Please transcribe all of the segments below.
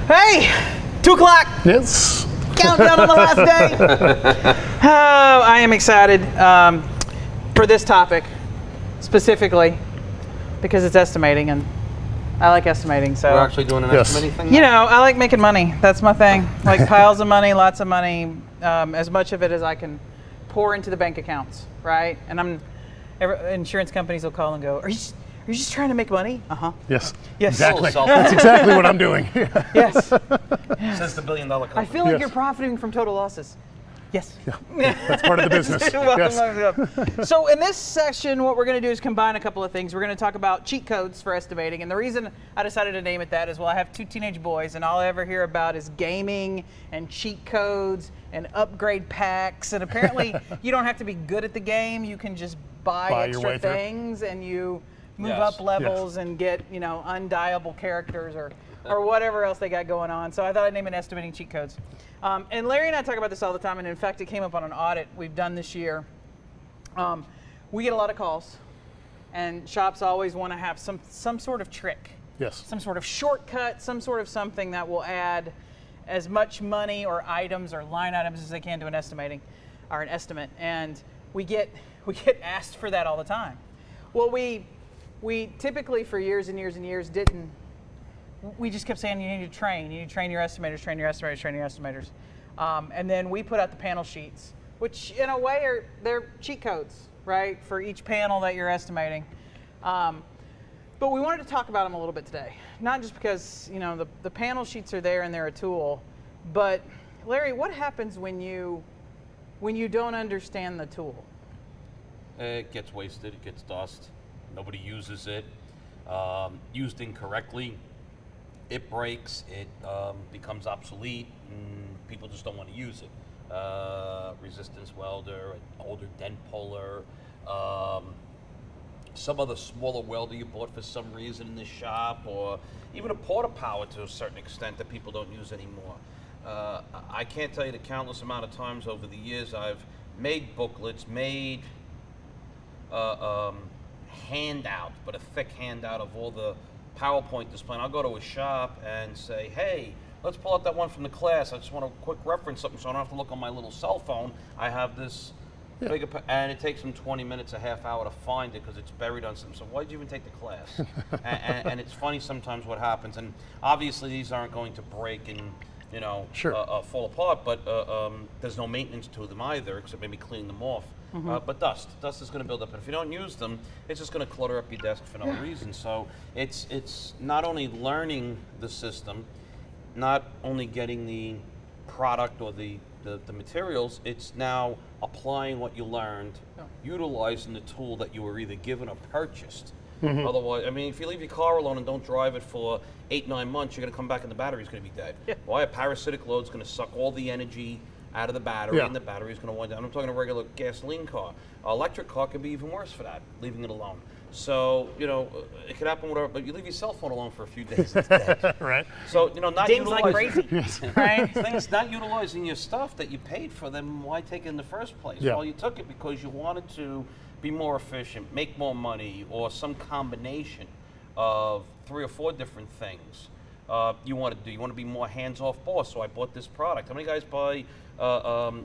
Hey, 2 o'clock. Yes. Countdown on the last day. Oh, I am excited for this topic specifically because it's estimating, and I like estimating. So we're actually doing an estimating thing. You know, I like making money. That's my thing. Like piles of money, lots of money, as much of it as I can pour into the bank accounts, right? And insurance companies will call and go, Are you just trying to make money? Uh-huh. Yes. Yes. Exactly. That's exactly what I'm doing. Yes. Says the $1 billion company. I feel like you're profiting from total losses. Yes. Yeah. That's part of the business. Yes. So in this section, what we're going to do is combine a couple of things. We're going to talk about cheat codes for estimating. And the reason I decided to name it that is, well, I have 2 teenage boys, and all I ever hear about is gaming and cheat codes and upgrade packs. And apparently, you don't have to be good at the game. You can just buy extra things, and you move up levels and get, you know, undiable characters or whatever else they got going on. So I thought I'd name it estimating cheat codes. And Larry and I talk about this all the time, and in fact, it came up on an audit we've done this year. We get a lot of calls, and shops always want to have some sort of trick. Yes. Some sort of shortcut, some sort of something that will add as much money or items or line items as they can to an estimating or an estimate. And we get asked for that all the time. Well, we typically for years and years and years didn't. We just kept saying you need to train your estimators, train your estimators. And then we put out the panel sheets, which in a way they're cheat codes, right, for each panel that you're estimating. But we wanted to talk about them a little bit today, not just because, you know, the panel sheets are there and they're a tool, but Larry, what happens when you don't understand the tool? It gets wasted, it gets dust, nobody uses it, used incorrectly, it breaks, it becomes obsolete, and people just don't want to use it. Resistance welder, an older dent puller, some other smaller welder you bought for some reason in the shop, or even a porta power to a certain extent that people don't use anymore. I can't tell you the countless amount of times over the years I've made booklets, made handout, but a thick handout of all the PowerPoint display. And I'll go to a shop and say, hey, let's pull out that one from the class. I just want a quick reference something so I don't have to look on my little cell phone. I have this big, and it takes them 20 minutes, a half hour to find it because it's buried on something. So why did you even take the class? and it's funny sometimes what happens. And obviously these aren't going to break and, you know, fall apart, but there's no maintenance to them either, except maybe cleaning them off. But dust is going to build up, and if you don't use them, it's just going to clutter up your desk for no reason. So it's not only learning the system, not only getting the product or the materials, it's now applying what you learned, utilizing the tool that you were either given or purchased. Otherwise, I mean, if you leave your car alone and don't drive it for 8-9 months, you're going to come back and the battery's going to be dead. Why? A parasitic load's going to suck all the energy out of the battery, and the battery's going to wind down. I'm talking a regular gasoline car. An electric car could be even worse for that, leaving it alone. So, you know, it could happen whatever, but you leave your cell phone alone for a few days, it's dead. Right. So, you know, not dings like crazy, right? Things not utilizing your stuff that you paid for them, why take it in the first place? Well, you took it because you wanted to be more efficient, make more money, or some combination of 3 or 4 different things. You want to be more hands-off boss, so I bought this product. How many guys buy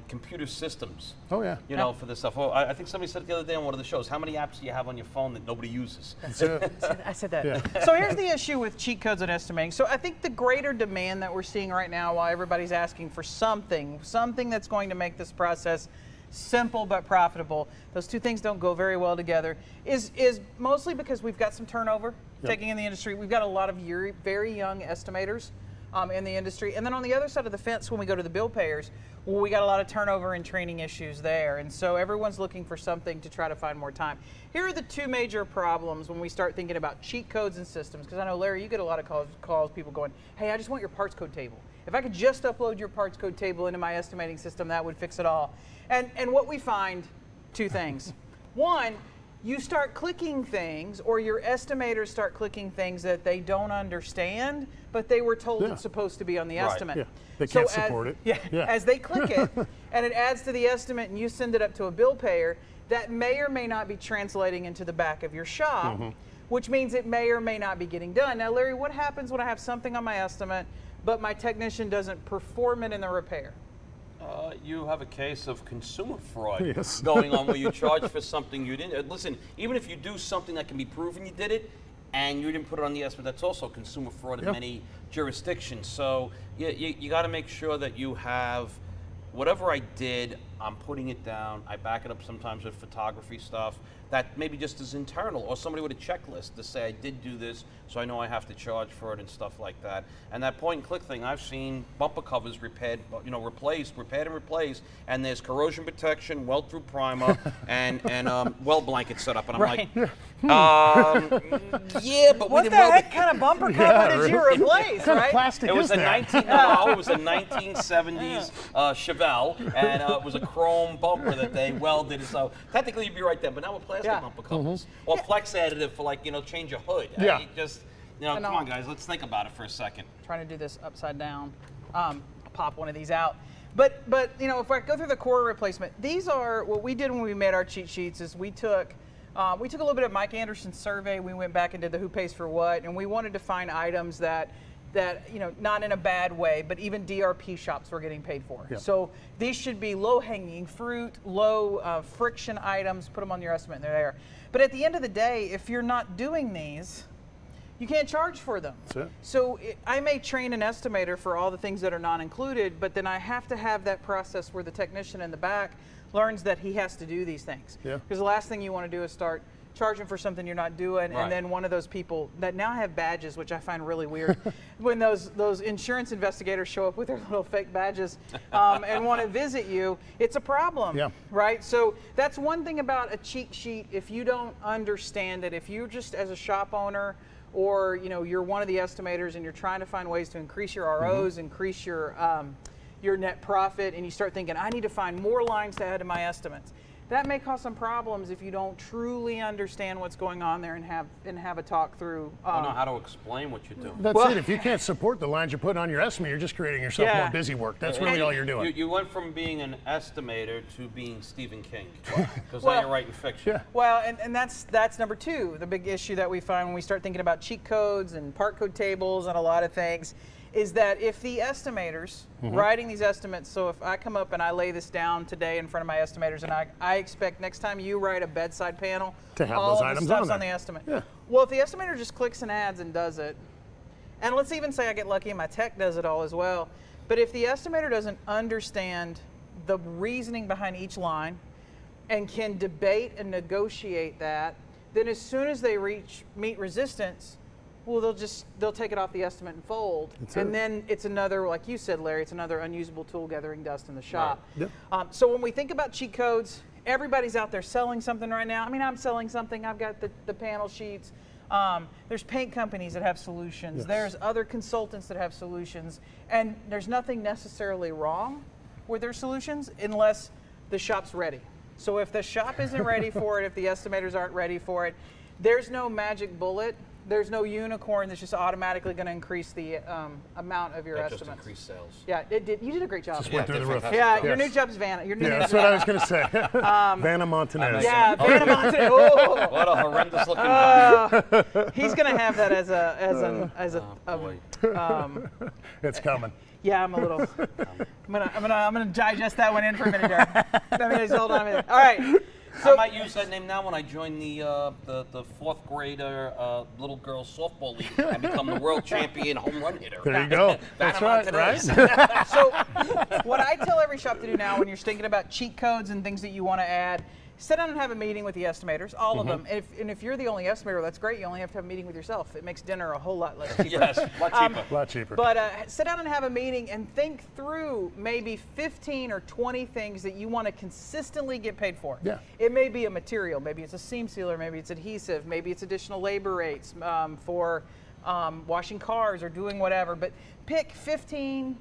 computer systems? Oh yeah. You know, for this stuff. Well, I think somebody said it the other day on one of the shows. How many apps do you have on your phone that nobody uses? I said that. So here's the issue with cheat codes and estimating. So I think the greater demand that we're seeing right now, while everybody's asking for something that's going to make this process simple but profitable, those two things don't go very well together, is mostly because we've got some turnover taking in the industry. We've got a lot of very young estimators in the industry. And then on the other side of the fence, when we go to the bill payers, well, we got a lot of turnover and training issues there. And so everyone's looking for something to try to find more time. Here are the 2 major problems when we start thinking about cheat codes and systems. Because I know, Larry, you get a lot of calls, people going, hey, I just want your parts code table. If I could just upload your parts code table into my estimating system, that would fix it all. And what we find, 2 things. One, you start clicking things, or your estimators start clicking things that they don't understand, but they were told it's supposed to be on the estimate. Yeah. They can't support it. As they click it, and it adds to the estimate, and you send it up to a bill payer, that may or may not be translating into the back of your shop. which means it may or may not be getting done. Now, Larry, what happens when I have something on my estimate, but my technician doesn't perform it in the repair? You have a case of consumer fraud going on where you charge for something you didn't. Listen, even if you do something that can be proven you did it and you didn't put it on the estimate, that's also consumer fraud in many jurisdictions. So you got to make sure that you have whatever I did, I'm putting it down. I back it up sometimes with photography stuff that maybe just is internal, or somebody with a checklist to say I did do this, so I know I have to charge for it and stuff like that. And that point and click thing, I've seen bumper covers repaired, replaced, repaired and replaced, and there's corrosion protection, weld through primer, and weld blanket set up, and I'm like, yeah, but what we the didn't heck kind of bumper cover did you replace? What kind of plastic it was is a that? 1970s Chevelle, and it was a chrome bumper that they welded. So technically, you'd be right there. But now with plastic bumper covers or flex additive for change a hood. Yeah. Come on, guys, let's think about it for a second. Trying to do this upside down. I'll pop one of these out. But if I go through the core replacement, these are what we did when we made our cheat sheets. Is we took a little bit of Mike Anderson's survey. We went back and did the who pays for what, and we wanted to find items that not in a bad way, but even DRP shops were getting paid for. Yep. So these should be low-hanging fruit, low friction items. Put them on your estimate, and they're there. But at the end of the day, if you're not doing these, you can't charge for them. That's it. So I may train an estimator for all the things that are not included, but then I have to have that process where the technician in the back learns that he has to do these things. Yeah. Because the last thing you want to do is start charging for something you're not doing, Right. and then one of those people that now have badges, which I find really weird, when those insurance investigators show up with their little fake badges and want to visit you, it's a problem, right? So that's one thing about a cheat sheet. If you don't understand it, if you just as a shop owner, or you're one of the estimators and you're trying to find ways to increase your ROs, increase your net profit, and you start thinking, I need to find more lines to add to my estimates. That may cause some problems if you don't truly understand what's going on there and have a talk through. I don't know how to explain what you're doing. That's it. If you can't support the lines you're putting on your estimate, you're just creating yourself more busy work. That's really all you're doing. You went from being an estimator to being Stephen King, because now you're writing fiction. Yeah. Well, and that's number two. The big issue that we find when we start thinking about cheat codes and part code tables and a lot of things is that if the estimators writing these estimates, so if I come up and I lay this down today in front of my estimators, and I expect next time you write a bedside panel to have all those of items the stuff's on on the there. estimate. Yeah. Well, if the estimator just clicks and adds and does it, and let's even say I get lucky and my tech does it all as well, but if the estimator doesn't understand the reasoning behind each line and can debate and negotiate that, then as soon as they meet resistance, well, they'll take it off the estimate and fold, and then it's another, like you said, Larry, it's another unusable tool gathering dust in the shop. Right. Yep. So when we think about cheat codes, everybody's out there selling something right now. I mean, I'm selling something. I've got the panel sheets. There's paint companies that have solutions. Yes. There's other consultants that have solutions, and there's nothing necessarily wrong with their solutions unless the shop's ready. So if the shop isn't ready for it, if the estimators aren't ready for it, there's no magic bullet. There's no unicorn that's just automatically going to increase the amount of your estimate. Just increase sales. Yeah, it did. You did a great job. Just went through the roof. Yeah, your new job's Vanna. Your new name's That's what I was going to say. Vanna Montanez. Yeah, Vanna Montanez. Oh. What a horrendous looking He's going to have that as It's coming. Yeah, I'm a little. I'm gonna digest that one in for a minute, Derek. Hold on a minute. All right. So, I might use that name now when I join the fourth grader little girls softball league and become the world champion home run hitter. There you go. That's right, right? So what I tell every shop to do now when you're thinking about cheat codes and things that you want to add, sit down and have a meeting with the estimators, all of them. And if you're the only estimator, that's great. You only have to have a meeting with yourself. It makes dinner a whole lot less cheaper. Yes, a lot cheaper. A lot cheaper. But sit down and have a meeting and think through maybe 15 or 20 things that you want to consistently get paid for. Yeah. It may be a material, maybe it's a seam sealer, maybe it's adhesive, maybe it's additional labor rates for washing cars or doing whatever. But pick 10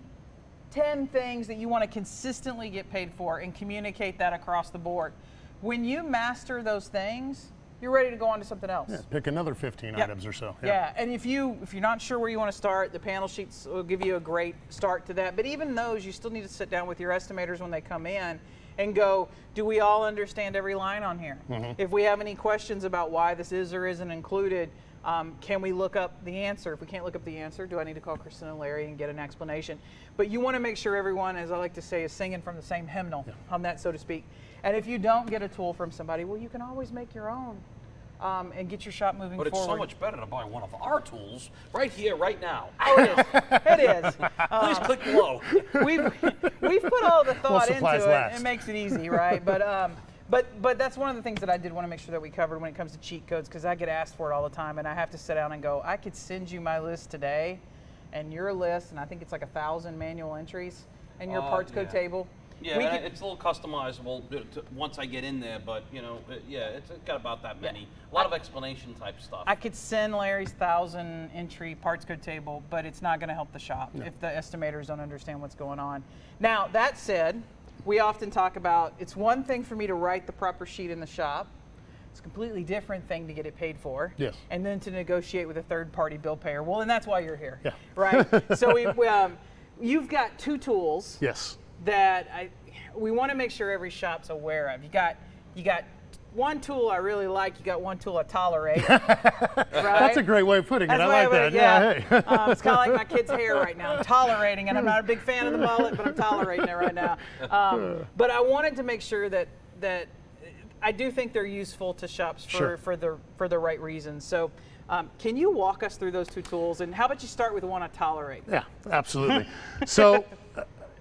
things that you want to consistently get paid for and communicate that across the board. When you master those things, you're ready to go on to something else. Yeah, pick another 15 items or so. Yeah, and if you're not sure where you want to start, the panel sheets will give you a great start to that. But even those, you still need to sit down with your estimators when they come in and go, do we all understand every line on here? If we have any questions about why this is or isn't included, Can we look up the answer? If we can't look up the answer, do I need to call Kristen and Larry and get an explanation? But you want to make sure everyone, as I like to say, is singing from the same hymnal on that, so to speak. And if you don't get a tool from somebody, well, you can always make your own and get your shop moving forward. But it's so much better to buy one of our tools right here, right now. Oh, it is. It is. Please click below. We've put all the thought into it. last. It makes it easy, right? But that's one of the things that I did want to make sure that we covered when it comes to cheat codes, because I get asked for it all the time, and I have to sit down and go, I could send you my list today, and your list, and I think it's like 1,000 manual entries in your parts code table. Yeah, it's a little customizable once I get in there, but it's got about that many. A lot of explanation type stuff. I could send Larry's 1,000 entry parts code table, but it's not going to help the shop if the estimators don't understand what's going on. Now, that said, we often talk about it's one thing for me to write the proper sheet in the shop. It's a completely different thing to get it paid for. Yes. And then to negotiate with a third-party bill payer. Well, and that's why you're here. Yeah. Right? So you've got 2 tools. Yes. That we want to make sure every shop's aware of. You got one tool I really like. You got one tool I tolerate. Right? That's a great way of putting it. That's I like that. Yeah. Hey. It's kind of like my kid's hair right now. I'm tolerating it. I'm not a big fan of the mullet, but I'm tolerating it right now. But I wanted to make sure that I do think they're useful to shops for the right reasons. So. Can you walk us through those 2 tools, and how about you start with the one I tolerate? Yeah, absolutely. So,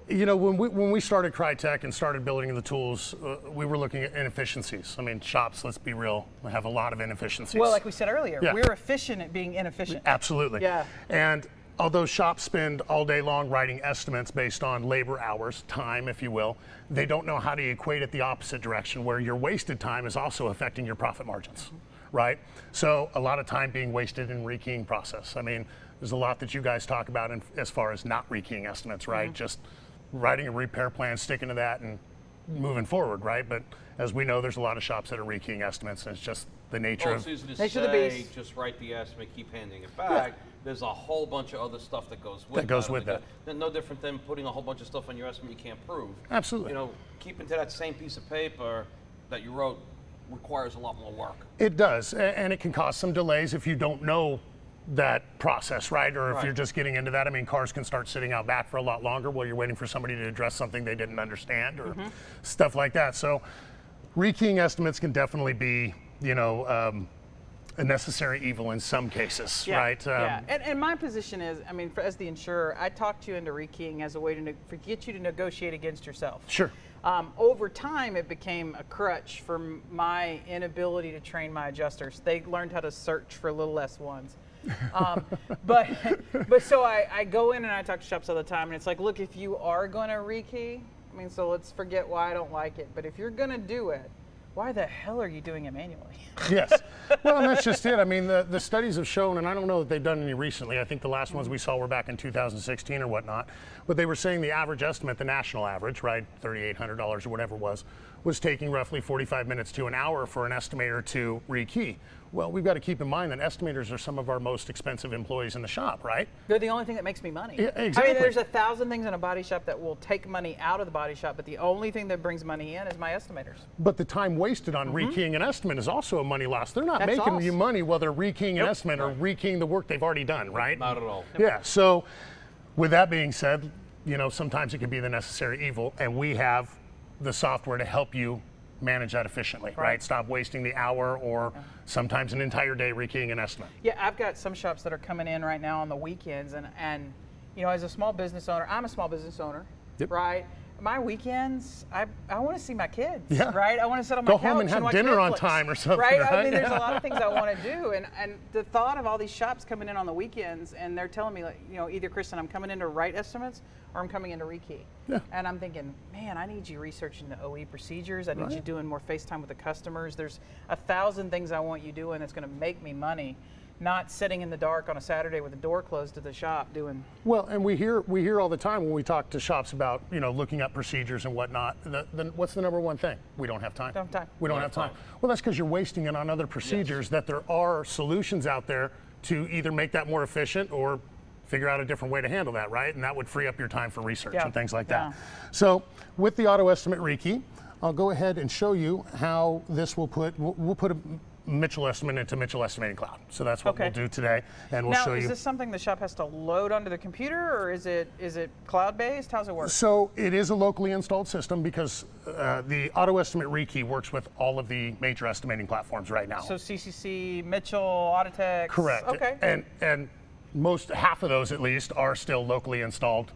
when we started Crytek and started building the tools, we were looking at inefficiencies. I mean, shops, let's be real, have a lot of inefficiencies. Well, like we said earlier, Yeah. we're efficient at being inefficient. Absolutely. Yeah. And although shops spend all day long writing estimates based on labor hours, time, if you will, they don't know how to equate it the opposite direction, where your wasted time is also affecting your profit margins. Right? So a lot of time being wasted in rekeying process. I mean, there's a lot that you guys talk about as far as not rekeying estimates, right? Just writing a repair plan, sticking to that, and moving forward, right? But as we know, there's a lot of shops that are rekeying estimates, and it's just the nature It's easy to Nature of the say, beast. just write the estimate, keep handing it back. There's a whole bunch of other stuff that goes with that. They're no different than putting a whole bunch of stuff on your estimate you can't prove. Absolutely. Keeping to that same piece of paper that you wrote requires a lot more work. It does, and it can cause some delays if you don't know that process, right? Or if you're just getting into that. I mean, cars can start sitting out back for a lot longer while you're waiting for somebody to address something they didn't understand or stuff like that. So rekeying estimates can definitely be, a necessary evil in some cases, right? And my position is, I mean, as the insurer, I talked you into rekeying as a way to get you to negotiate against yourself. Sure. Over time, it became a crutch for my inability to train my adjusters. They learned how to search for little S1s. But so I go in and I talk to shops all the time, and it's like, look, if you are going to rekey, I mean, so let's forget why I don't like it, but if you're going to do it, why the hell are you doing it manually? Yes. Well, and that's just it. I mean, the studies have shown, and I don't know that they've done any recently. I think the last ones we saw were back in 2016 or whatnot. But they were saying the average estimate, the national average, right, $3,800 or whatever it was taking roughly 45 minutes to an hour for an estimator to rekey. Well, we've got to keep in mind that estimators are some of our most expensive employees in the shop, right? They're the only thing that makes me money. Yeah, exactly. I mean, there's 1,000 things in a body shop that will take money out of the body shop, but the only thing that brings money in is my estimators. But the time wasted on rekeying an estimate is also a money loss. They're not making you money while they're rekeying an estimate or rekeying the work they've already done, right? Not at all. Yeah, so with that being said, sometimes it can be the necessary evil, and we have the software to help you manage that efficiently, right? Stop wasting the hour or sometimes an entire day rekeying an estimate. Yeah, I've got some shops that are coming in right now on the weekends, and as a small business owner, I'm a small business owner, right? My weekends, I want to see my kids, right? I want to sit on my couch home and have watch dinner on Netflix, time or something, right? right? I mean, there's a lot of things I want to do, and the thought of all these shops coming in on the weekends, and they're telling me, like, either Kristen, I'm coming in to write estimates, or I'm coming in to rekey. Yeah. And I'm thinking, man, I need you researching the OE procedures. I need you doing more FaceTime with the customers. There's 1,000 things I want you doing that's going to make me money. Not sitting in the dark on a Saturday with the door closed to the shop doing. Well, and we hear all the time when we talk to shops about looking up procedures and whatnot. What's the number one thing? We don't have time. Don't have time. We don't have time. Well, that's because you're wasting it on other procedures that there are solutions out there to either make that more efficient or figure out a different way to handle that, right? And that would free up your time for research and things like that. So with the auto estimate rekey, I'll go ahead and show you how this will we'll put a Mitchell Estimate into Mitchell Estimating Cloud. So that's what Okay. we'll do today, and we'll Now, show you. is this something the shop has to load onto the computer, or is it cloud-based? How's it work? So it is a locally installed system because the Auto Estimate Rekey works with all of the major estimating platforms right now. So CCC, Mitchell, Auditex. Correct. Okay. And half of those at least are still locally installed,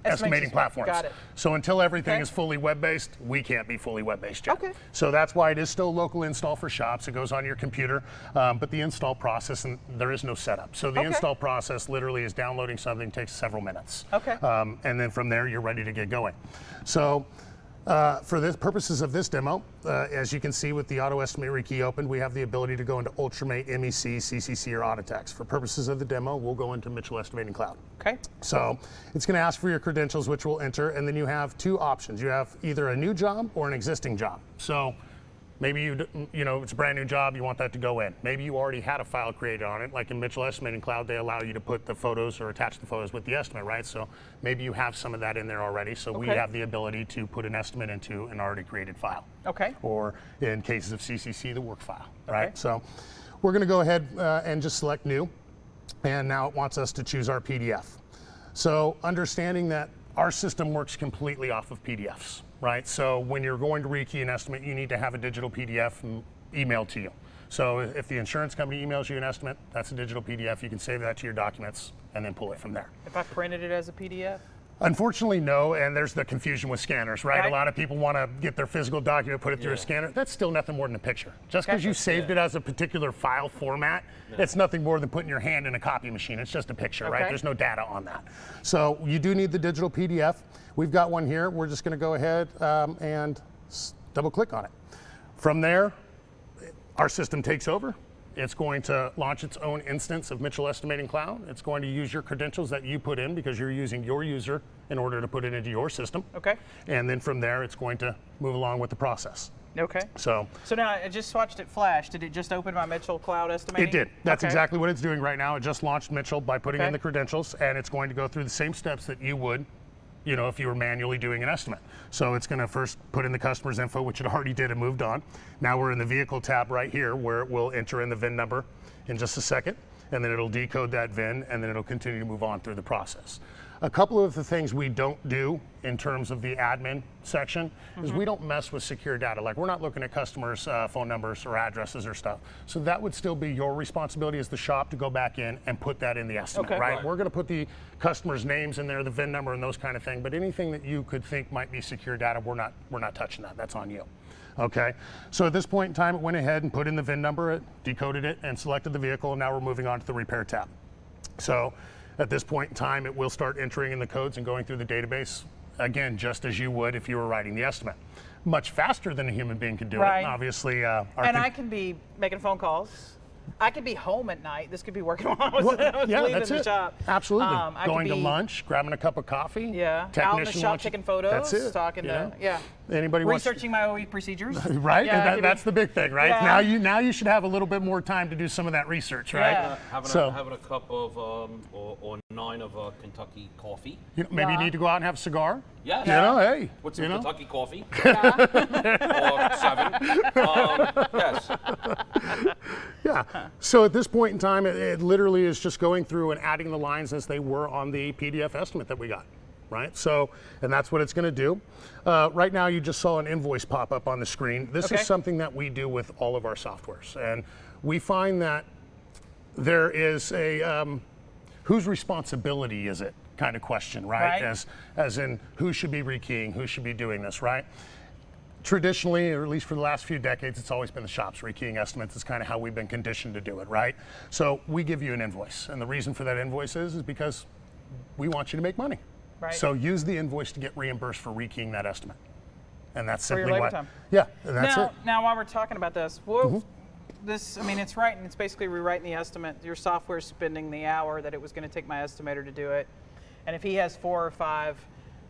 estimating system. platforms. Got it. So until everything Okay. is fully web-based, we can't be fully web-based yet. Okay. So that's why it is still local install for shops. It goes on your computer, but the install process, and there is no setup. So the Okay. install process literally is downloading something, takes several minutes. Okay. And then from there, you're ready to get going. So for the purposes of this demo, as you can see with the Auto Estimate Rekey open, we have the ability to go into Ultramate, MEC, CCC, or Auditex. For purposes of the demo, we'll go into Mitchell Estimating Cloud. Okay. So it's going to ask for your credentials, which we'll enter, and then you have two options. You have either a new job or an existing job. So maybe it's a brand new job, you want that to go in. Maybe you already had a file created on it, like in Mitchell Estimating Cloud, they allow you to put the photos or attach the photos with the estimate, right? So maybe you have some of that in there already. So we Okay. have the ability to put an estimate into an already created file. Okay. Or in cases of CCC, the work file, right? Okay. So we're going to go ahead and just select new. And now it wants us to choose our PDF. So understanding that our system works completely off of PDFs, right? So when you're going to rekey an estimate, you need to have a digital PDF emailed to you. So if the insurance company emails you an estimate, that's a digital PDF. You can save that to your documents and then pull it from there. If I printed it as a PDF? Unfortunately, no, and there's the confusion with scanners, right? Right. A lot of people want to get their physical document, put it through a scanner. That's still nothing more than a picture. Just because you saved it as a particular file format, it's nothing more than putting your hand in a copy machine. It's just a picture, right? Okay. There's no data on that. So you do need the digital PDF. We've got one here. We're just going to go ahead and double click on it. From there, our system takes over. It's going to launch its own instance of Mitchell Estimating Cloud. It's going to use your credentials that you put in because you're using your user in order to put it into your system. Okay. And then from there, it's going to move along with the process. Okay. So now I just watched it flash. Did it just open my Mitchell Cloud Estimating? it did. That's Okay. exactly what it's doing right now. It just launched Mitchell by putting in Okay. the credentials, and it's going to go through the same steps that you would, if you were manually doing an estimate. So it's going to first put in the customer's info, which it already did and moved on. Now we're in the vehicle tab right here where it will enter in the VIN number in just a second, and then it'll decode that VIN, and then it'll continue to move on through the process. A couple of the things we don't do in terms of the admin section is we don't mess with secure data. Like we're not looking at customers' phone numbers or addresses or stuff. So that would still be your responsibility as the shop to go back in and put that in the estimate, Okay. right? Right. We're going to put the customer's names in there, the VIN number, and those kind of things. But anything that you could think might be secure data, we're not touching that. That's on you. Okay. So at this point in time, it went ahead and put in the VIN number, it decoded it, and selected the vehicle. And now we're moving on to the repair tab. So at this point in time, it will start entering in the codes and going through the database, again, just as you would if you were writing the estimate. Much faster than a human being could do Right. it. Obviously, I can be making phone calls. I could be home at night. This could be working while I was yeah, leaving that's the it. shop. Absolutely. I could Going to be- lunch, grabbing a cup of coffee. Yeah. Out in the Technician shop lunch. taking photos. That's it. Talking you to know? yeah. Anybody wants Researching my OE procedures. right? Yeah, And I could be- that's the big thing, right? Yeah. Now you should have a little bit more time to do some of that research, right? Yeah. Having a cup of or 9 of Kentucky coffee. Maybe you Yeah. need to go out and have a cigar. Yes. Hey. With some you know? Kentucky coffee. Or 7. Yes. Yeah. So at this point in time, it literally is just going through and adding the lines as they were on the PDF estimate that we got, right? So, and that's what it's going to do. Right now, you just saw an invoice pop up on the screen. This Okay. is something that we do with all of our softwares, and we find that there is a whose responsibility is it kind of question, right? Right. As in who should be rekeying, who should be doing this, right? Traditionally, or at least for the last few decades, it's always been the shops rekeying estimates. It's kind of how we've been conditioned to do it, right? So we give you an invoice, and the reason for that invoice is because we want you to make money. Right. So use the invoice to get reimbursed for rekeying that estimate, and that's For your simply labor what. time. Yeah, and that's it. Now, while we're talking about this, it's writing. It's basically rewriting the estimate. Your software's spending the hour that it was going to take my estimator to do it, and if he has 4 or 5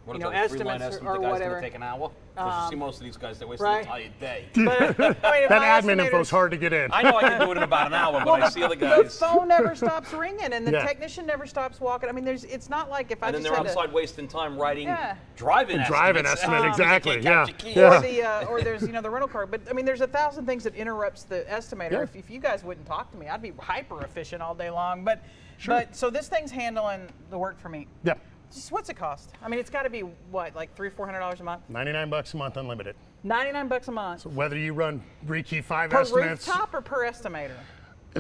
What you is know, that, a 3-line estimates estimate or the guy's whatever. going to take an hour? Because you see most of these guys, they waste right. an entire day. But, I mean, if That my admin info's estimators- hard to get in. I know I can do it in about an hour, but Well, I see other the guys. phone never stops ringing, and the Yeah. technician never stops walking. I mean, it's not like if I And then just they're had outside wasting time writing Yeah. driving Driving estimates. estimate, Because exactly, you can't yeah. catch your Yeah. keys. or there's the rental car. But I mean, there's 1,000 things that interrupts the estimator. Yeah. If you guys wouldn't talk to me, I'd be hyper efficient all day long. But Sure. but so this thing's handling the work for me. Yeah. Just what's it cost? I mean, it's got to be what, like $300-400 a month? $99 a month unlimited. $99 a month Whether you run Rekey 5 per estimates. rooftop or per estimator?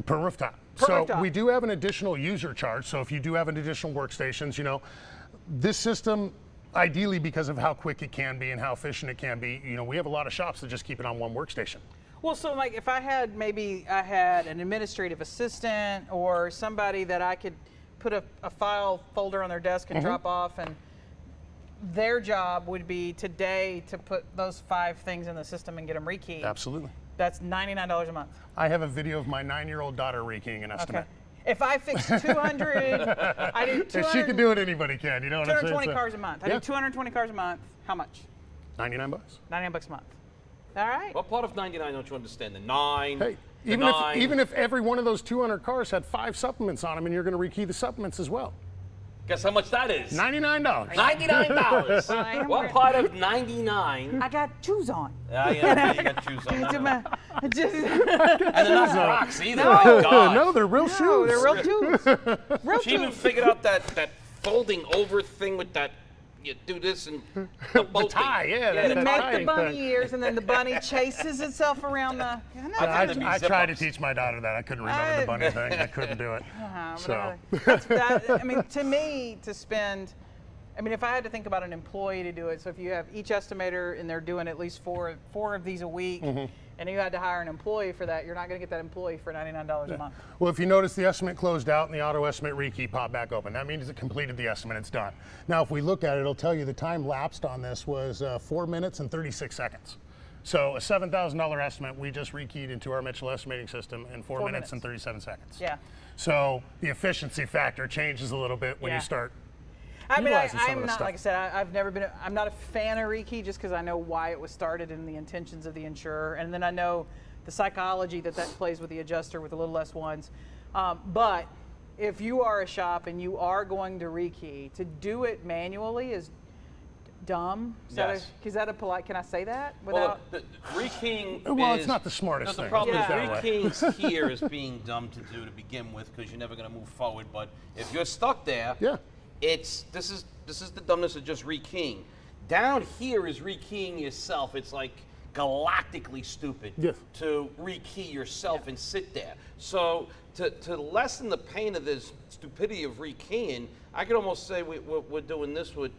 Per rooftop. Per So rooftop. we do have an additional user charge. So if you do have an additional workstations, this system, ideally because of how quick it can be and how efficient it can be, we have a lot of shops that just keep it on one workstation. Well, so like if I had an administrative assistant or somebody that I could put a file folder on their desk and drop off, and their job would be today to put those 5 things in the system and get them rekeyed. Absolutely. That's $99 a month. I have a video of my 9-year-old daughter rekeying an estimate. If I fix 200, I do 200, If she can do it, anybody can. You know what I'm saying? 220 So- cars a month. I Yeah. do 220 cars a month. How much? $99. $99 a month. All right. What part of 99 don't you understand? The 9? Hey, the even 9. if every one of those 200 cars had 5 supplements on them, and you're going to rekey the supplements as well. Guess how much that is? $99. $99. I What am- part of 99? I got shoes on. Yeah, you got shoes on. Just- And they're not rocks either. No. My God. No, they're real No, shoes. they're real shoes. Real She even shoes. figured out that folding over thing with that. You do this and the boat tie, thing. yeah, the that You tie. make tie. the thing. bunny ears, and then the bunny chases itself around the. I I That'd be tried to zip-ups. teach my daughter that. I couldn't remember the bunny thing. I couldn't do it. So, I mean, to me, to spend. I mean, if I had to think about an employee to do it, so if you have each estimator and they're doing at least four of these a week, and you had to hire an employee for that, you're not going to get that employee for $99 a month. well, if you notice, the estimate closed out and the auto estimate rekey popped back open. That means it completed the estimate. It's done. Now, if we look at it, it'll tell you the time lapsed on this was 4 minutes and 36 seconds. So a $7,000 estimate we just rekeyed into our Mitchell estimating system in 4 minutes and 37 seconds. Yeah. So the efficiency factor changes a little bit when Yeah. you start. I mean, utilizing some of I'm this not, stuff. like I said, I'm not a fan of Rekey just because I know why it was started and the intentions of the insurer. And then I know the psychology that plays with the adjuster with a little less ones. But if you are a shop and you are going to rekey, to do it manually is dumb. Yes. Is that a polite, can I say that? Well, Without, the rekeying Well, is, it's not the smartest the thing. problem Yeah. is Put it that way. rekeying here is being dumb to do to begin with because you're never going to move forward. But if you're stuck there, Yeah. this is the dumbness of just rekeying. Down here is rekeying yourself. It's like galactically stupid Yes. to rekey yourself and sit there. So to lessen the pain of this stupidity of rekeying, I could almost say we're doing this with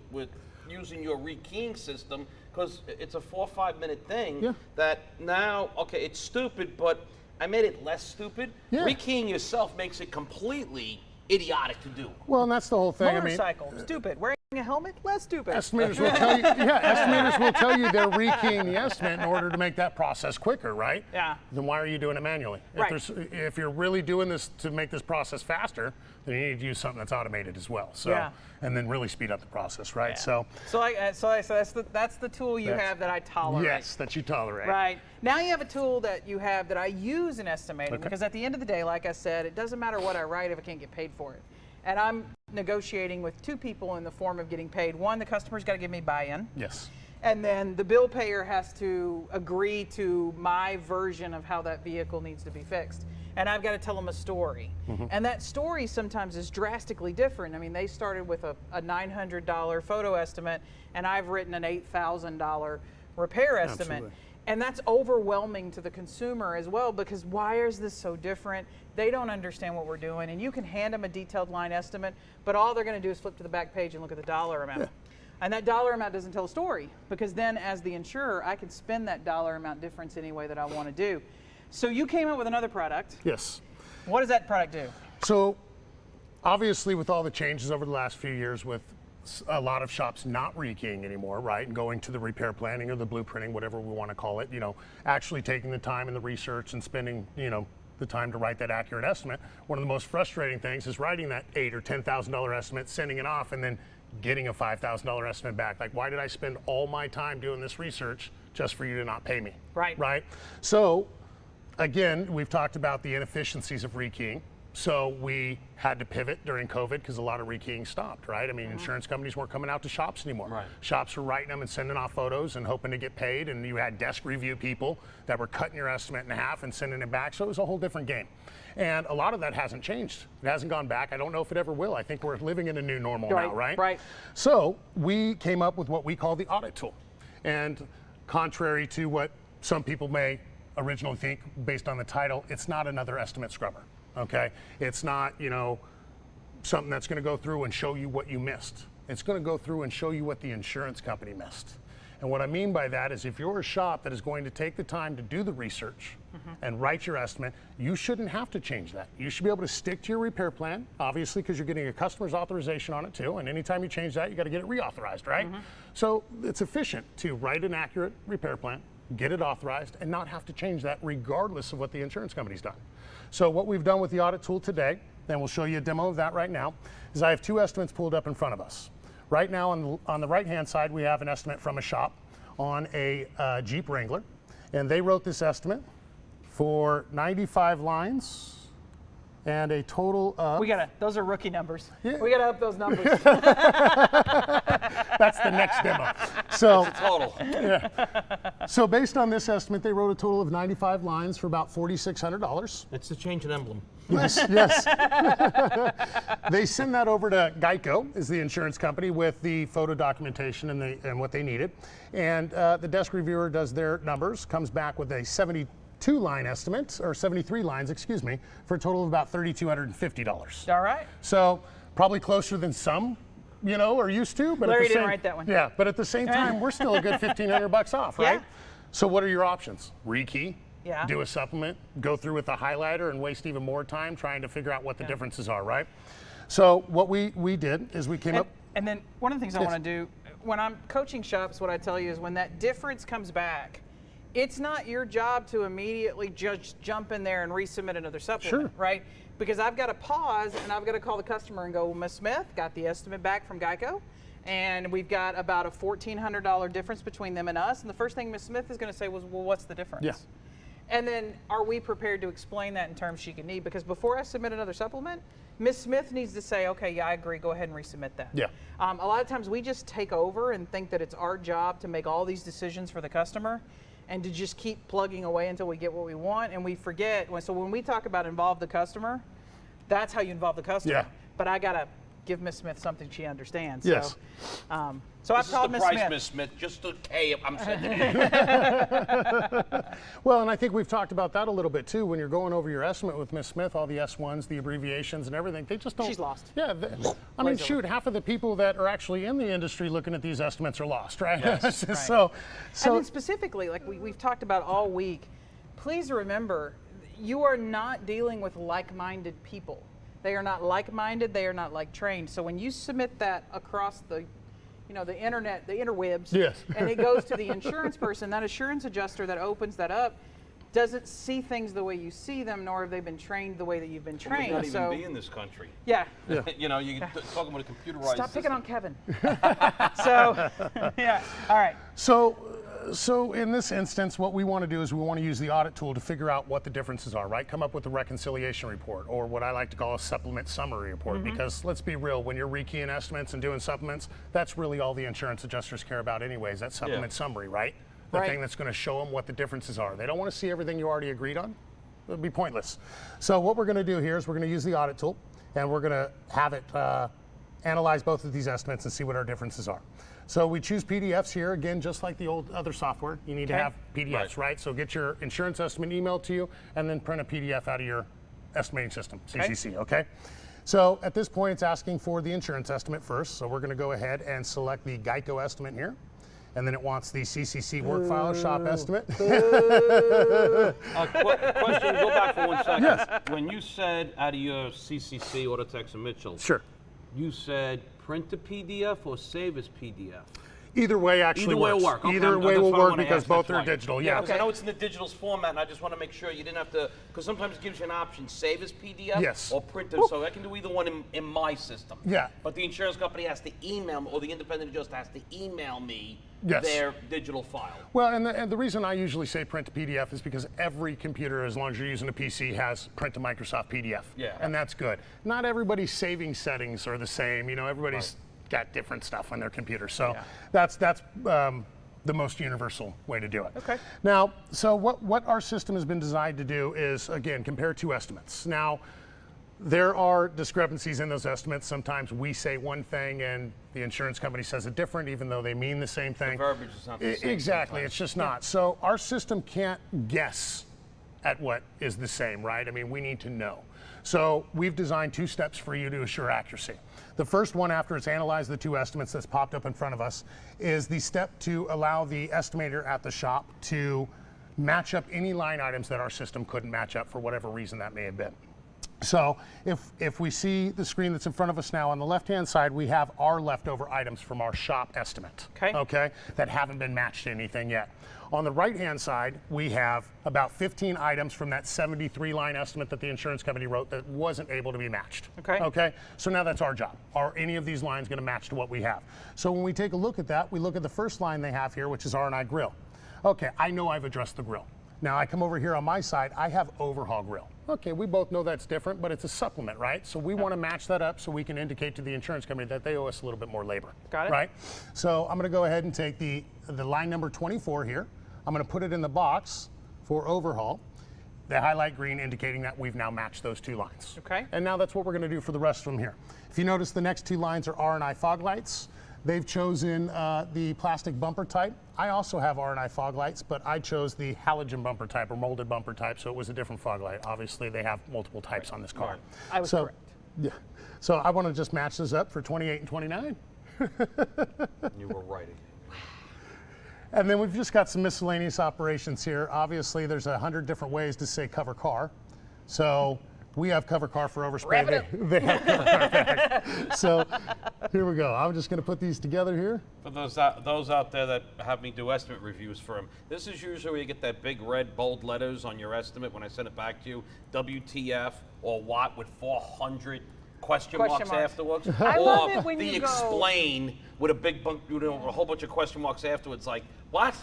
using your rekeying system because it's a 4 or 5 minute thing Yeah. that now, okay, it's stupid, but I made it less stupid. Yeah. Rekeying yourself makes it completely idiotic to do. Well, and that's the whole thing. motorcycle, stupid. Wearing a helmet, less stupid. Estimators will tell you. Yeah, estimators will tell you they're rekeying the estimate in order to make that process quicker, right? Yeah. Then why are you doing it manually? Right. If you're really doing this to make this process faster, then you need to use something that's automated as well. So, Yeah. and then really speed up the process, right? Yeah. So that's the tool you That's- have that I tolerate. yes, that you tolerate. Right. Now you have a tool that you have that I use in estimating because at the end of the day, like I said, it doesn't matter what I write if I can't get paid for it. And I'm negotiating with 2 people in the form of getting paid. One, the customer's got to give me buy-in. Yes. And then the bill payer has to agree to my version of how that vehicle needs to be fixed. And I've got to tell them a story. And that story sometimes is drastically different. I mean, they started with a $900 photo estimate, and I've written an $8,000 repair estimate. Absolutely. And that's overwhelming to the consumer as well because why is this so different? They don't understand what we're doing. And you can hand them a detailed line estimate, but all they're going to do is flip to the back page and look at the dollar amount. And that dollar amount doesn't tell a story because then as the insurer, I can spend that dollar amount difference any way that I want to do. So you came up with another product. Yes. What does that product do? So, obviously, with all the changes over the last few years, with a lot of shops not rekeying anymore, right, and going to the repair planning or the blueprinting, whatever we want to call it, actually taking the time and the research and spending, the time to write that accurate estimate. One of the most frustrating things is writing that $8,000 or $10,000 estimate, sending it off, and then getting a $5,000 estimate back. Like, why did I spend all my time doing this research just for you to not pay me? Right. Right? So, again, we've talked about the inefficiencies of rekeying. So we had to pivot during COVID because a lot of rekeying stopped, right? I mean, insurance companies weren't coming out to shops anymore. Right. Shops were writing them and sending off photos and hoping to get paid, and you had desk review people that were cutting your estimate in half and sending it back, so it was a whole different game. And a lot of that hasn't changed. It hasn't gone back. I don't know if it ever will. I think we're living in a new normal now, right? Right. So we came up with what we call the Audit Tool. And contrary to what some people may originally think based on the title, it's not another estimate scrubber. Okay, it's not, you know, something that's going to go through and show you what you missed. It's going to go through and show you what the insurance company missed. And what I mean by that is if you're a shop that is going to take the time to do the research and write your estimate, you shouldn't have to change that. You should be able to stick to your repair plan, obviously, because you're getting a customer's authorization on it too. And anytime you change that, you got to get it reauthorized, right? So it's efficient to write an accurate repair plan, get it authorized, and not have to change that regardless of what the insurance company's done. So what we've done with the Audit Tool today, and we'll show you a demo of that right now, is I have two estimates pulled up in front of us. Right now on the right-hand side, we have an estimate from a shop on a Jeep Wrangler, and they wrote this estimate for 95 lines and a total of... those are rookie numbers. Yeah. We gotta up those numbers. That's the next demo. So, Total. so based on this estimate, they wrote a total of 95 lines for about $4,600. It's the change in emblem. Yes, yes. They send that over to Geico, is the insurance company, with the photo documentation and what they needed. And the desk reviewer does their numbers, comes back with a 72-line estimate, or 73 lines, excuse me, for a total of about $3,250. All right. So probably closer than some, you know, are used to. But Larry at the didn't same, write that one. Yeah, but at the same time, we're still a good $1,500 off, right? Yeah. So what are your options? Rekey. Yeah. Do a supplement, go through with the highlighter, and waste even more time trying to figure out what the differences are, right? So what we did is we came up. And then one of the things I want to do, when I'm coaching shops, what I tell you is when that difference comes back, it's not your job to immediately just jump in there and resubmit another supplement, right? Because I've got to pause and I've got to call the customer and go, well, Ms. Smith, got the estimate back from Geico, and we've got about a $1,400 difference between them and us. And the first thing Ms. Smith is going to say was, well, what's the difference? Yeah. And then are we prepared to explain that in terms she can need? Because before I submit another supplement, Ms. Smith needs to say, okay, yeah, I agree, go ahead and resubmit that. Yeah. A lot of times we just take over and think that it's our job to make all these decisions for the customer and to just keep plugging away until we get what we want, and we forget. So when we talk about involve the customer, that's how you involve the customer. Yeah. But I gotta give Ms. Smith something she understands. Yes. So I've called This Ms. is the price, Smith. Miss Smith. Just a K. I'm sending it. Well, and I think we've talked about that a little bit too. When you're going over your estimate with Ms. Smith, all the S1s, the abbreviations and everything, they just don't. She's lost. Yeah. I mean, shoot, half of the people that are actually in the industry looking at these estimates are lost, right? Yes. Right. So And then specifically, like we've talked about all week, please remember, you are not dealing with like-minded people. They are not like-minded, they are not like-trained. So when you submit that across the, you know, the internet, the interwebs, Yes. and it goes to the insurance person, that assurance adjuster that opens that up doesn't see things the way you see them, nor have they been trained the way that you've been We trained. not so even be in this country. yeah. You know, you're talking about a computerized Stop picking on system. Kevin. So, yeah, all right. So in this instance, what we want to do is we want to use the audit tool to figure out what the differences are, right? Come up with a reconciliation report, or what I like to call a supplement summary report, because let's be real, when you're rekeying estimates and doing supplements, that's really all the insurance adjusters care about anyways, that supplement summary, right? The Right. thing that's going to show them what the differences are. They don't want to see everything you already agreed on. It would be pointless. So what we're going to do here is we're going to use the audit tool, and we're going to have it analyze both of these estimates and see what our differences are. So we choose PDFs here, again, just like the old other software. You need to have PDFs, right? So get your insurance estimate emailed to you, and then print a PDF out of your estimating system, CCC, okay? So at this point, it's asking for the insurance estimate first. So we're going to go ahead and select the Geico estimate here. And then it wants the CCC work file shop estimate. Question, go back for 1 second. Yes. When you said out of your CCC, Autotex and Mitchell, Sure. you said print the PDF or save as PDF? Either way actually Either way works. will work. Okay, Either way that's will what I work wanna because ask, both that's are why. digital. Yeah, Yeah. because I know it's in the digital's format, and I just want to make sure you didn't have to, because sometimes it gives you an option, save as PDF Yes. or print it, so I can do either one in my system. Yeah. But the insurance company has to email me, or the independent adjuster has to email me Yes. their digital file. Well, and the reason I usually say print to PDF is because every computer, as long as you're using a PC, has print to Microsoft PDF. Yeah. And that's good. Not everybody's saving settings are the same. You know, everybody's got different stuff on their computer. So that's the most universal way to do it. Okay. Now, so what our system has been designed to do is, again, compare two estimates. Now, there are discrepancies in those estimates. Sometimes we say one thing and the insurance company says a different, even though they mean the same thing. The verbiage is not the same. Exactly, sometimes. it's just not. So our system can't guess at what is the same, right? I mean, we need to know. So we've designed 2 steps for you to assure accuracy. The first one, after it's analyzed the 2 estimates that's popped up in front of us, is the step to allow the estimator at the shop to match up any line items that our system couldn't match up for whatever reason that may have been. So if we see the screen that's in front of us now, on the left-hand side, we have our leftover items from our shop estimate, okay, that haven't been matched to anything yet. On the right-hand side, we have about 15 items from that 73-line estimate that the insurance company wrote that wasn't able to be matched. Okay. So now that's our job. Are any of these lines going to match to what we have? So when we take a look at that, we look at the first line they have here, which is R&I grill. Okay, I know I've addressed the grill. Now I come over here on my side, I have overhaul grill. Okay, we both know that's different, but it's a supplement, right? So we want to match that up so we can indicate to the insurance company that they owe us a little bit more labor. Got it. Right? So I'm going to go ahead and take the line number 24 here. I'm going to put it in the box for overhaul. The highlight green indicating that we've now matched those 2 lines. Okay. And now that's what we're going to do for the rest of them here. If you notice, the next 2 lines are R&I fog lights. They've chosen the plastic bumper type. I also have R&I fog lights, but I chose the halogen bumper type or molded bumper type, so it was a different fog light. Obviously, they have multiple types on this car. I was correct. Yeah. So I want to just match this up for 28 and 29. You were right. And then we've just got some miscellaneous operations here. Obviously, there's 100 different ways to say cover car. So we have cover car for overspray. They have cover car back. So here we go. I'm just going to put these together here. For those out there that have me do estimate reviews for them, this is usually where you get that big red bold letters on your estimate when I send it back to you, WTF or what with 400 question marks afterwards. I or love it when the you go- explain with a big a whole bunch of question marks afterwards, like, what?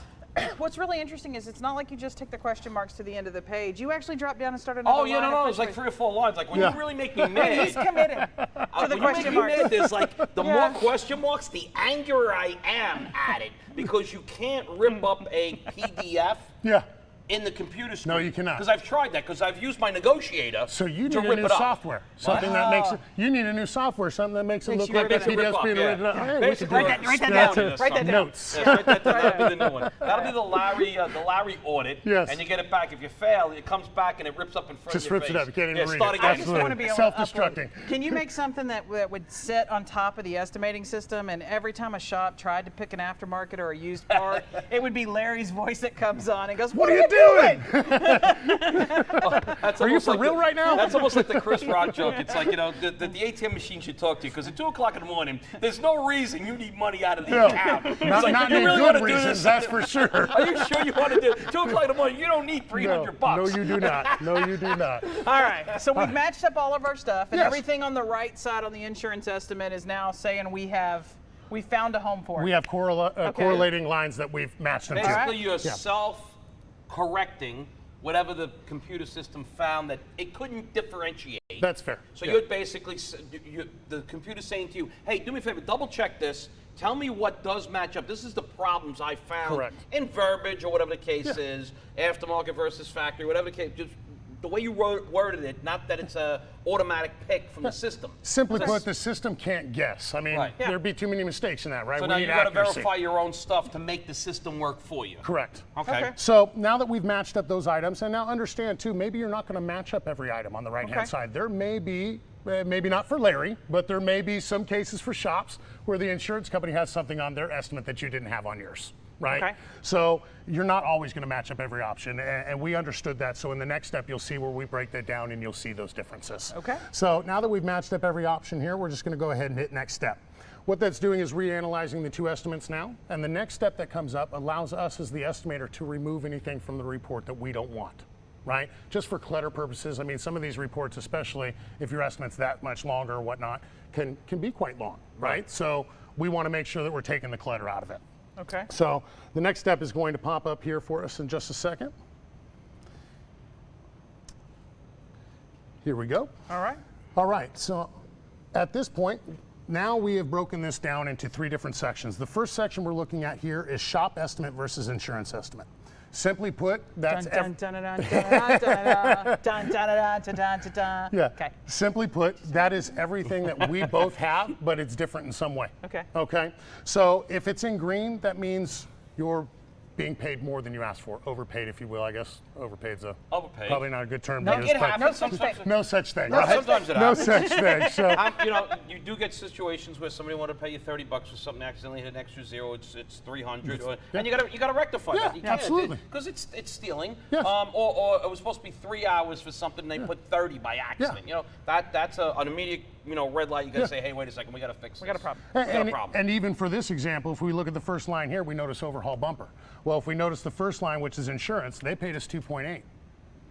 What's really interesting is it's not like you just take the question marks to the end of the page. You actually drop down and start another Oh, line. yeah, no, of it's like question. 3 or 4 lines. Like, when you really make me mad. He's committed to the when question you make marks. me mad, there's like, the Yeah. more question marks, the angrier I am at it. Because you can't rip up a PDF Yeah. in the computer screen. No, you cannot. Because I've tried that, because I've used my negotiator So you to need a rip new it up. software, something that makes it. You need a new software, something that makes it Makes look you like rip the it up. PDF's being written up. Hey, we could Basically, do Write it. that scan down. it or Write that something. down. Notes. Yeah, write that down. That'll be the new one. That'll be the Larry audit. Yes. And you get it back. If you fail, it comes back and it rips up in front Just of your rips face. it up. You can't even read start it. again. I just want to be able to Self-destructing. upload. Can you make something that would sit on top of the estimating system, and every time a shop tried to pick an aftermarket or a used part, it would be Larry's voice that comes on and goes, What are you doing? That's Are you almost for like real right now? That's almost like the Chris Rock joke. It's like, the ATM machine should talk to you, because at 2 o'clock in the morning, there's no reason you need money out of the account. It's Not, like, not you any really good wanna do reasons, this? that's for sure. Are you sure you want to do it? 2 o'clock in the morning, you don't need 300 bucks. No, you do not. No, you do not. all right, so we've matched up all of our stuff, and Yes. everything on the right side on the insurance estimate is now saying we found a home for it. We have correlating lines that we've matched them to. Basically, you're self-correcting whatever the computer system found that it couldn't differentiate. That's fair. So Yeah. you're basically, the computer's saying to you, hey, do me a favor, double check this. Tell me what does match up. This is the problems I found Correct. in verbiage or whatever the case is, aftermarket versus factory, whatever the case, just the way you worded it, not that it's a automatic pick from the system. Simply put, the system can't guess. I mean, Right. Yeah. there'd be too many mistakes in that, right? So We now need you got to accuracy. verify your own stuff to make the system work for you. Correct. Okay. So now that we've matched up those items, and now understand too, maybe you're not going to match up every item on the right-hand side. There may be, maybe not for Larry, but there may be some cases for shops where the insurance company has something on their estimate that you didn't have on yours. Right? Okay. So you're not always going to match up every option, and we understood that. So in the next step, you'll see where we break that down, and you'll see those differences. Okay. So now that we've matched up every option here, we're just going to go ahead and hit next step. what that's doing is reanalyzing the two estimates now, and the next step that comes up allows us as the estimator to remove anything from the report that we don't want, right? Just for clutter purposes. I mean, some of these reports, especially if your estimate's that much longer or whatnot, can be quite long, right? So we want to make sure that we're taking the clutter out of it. Okay. So the next step is going to pop up here for us in just a second. Here we go. All right. All right, so at this point, now we have broken this down into 3 different sections. The first section we're looking at here is shop estimate versus insurance estimate. Simply put, that's yeah. Okay. Simply put, that is everything that we both have, but it's different in some way. Okay. Okay. So if it's in green, that means you're being paid more than you asked for, overpaid, if you will. I guess overpaid's Overpaid. probably not a good term No, to use. It but happens. no such thing. no such thing. No, right? sometimes it No happens. such thing. So You know, you do get situations where somebody want to pay you $30 for something, accidentally hit an extra zero. It's 300, and you gotta rectify Yeah, that. You can't, absolutely. because it's stealing. Yes. Or it was supposed to be 3 hours for something, and they put 30 by accident. You know, that's an immediate red light. You gotta say, hey, wait a second, we gotta fix this. We got a problem. We got a problem. And even for this example, if we look at the first line here, we notice overhaul bumper. Well, if we notice the first line, which is insurance, they paid us 2.8,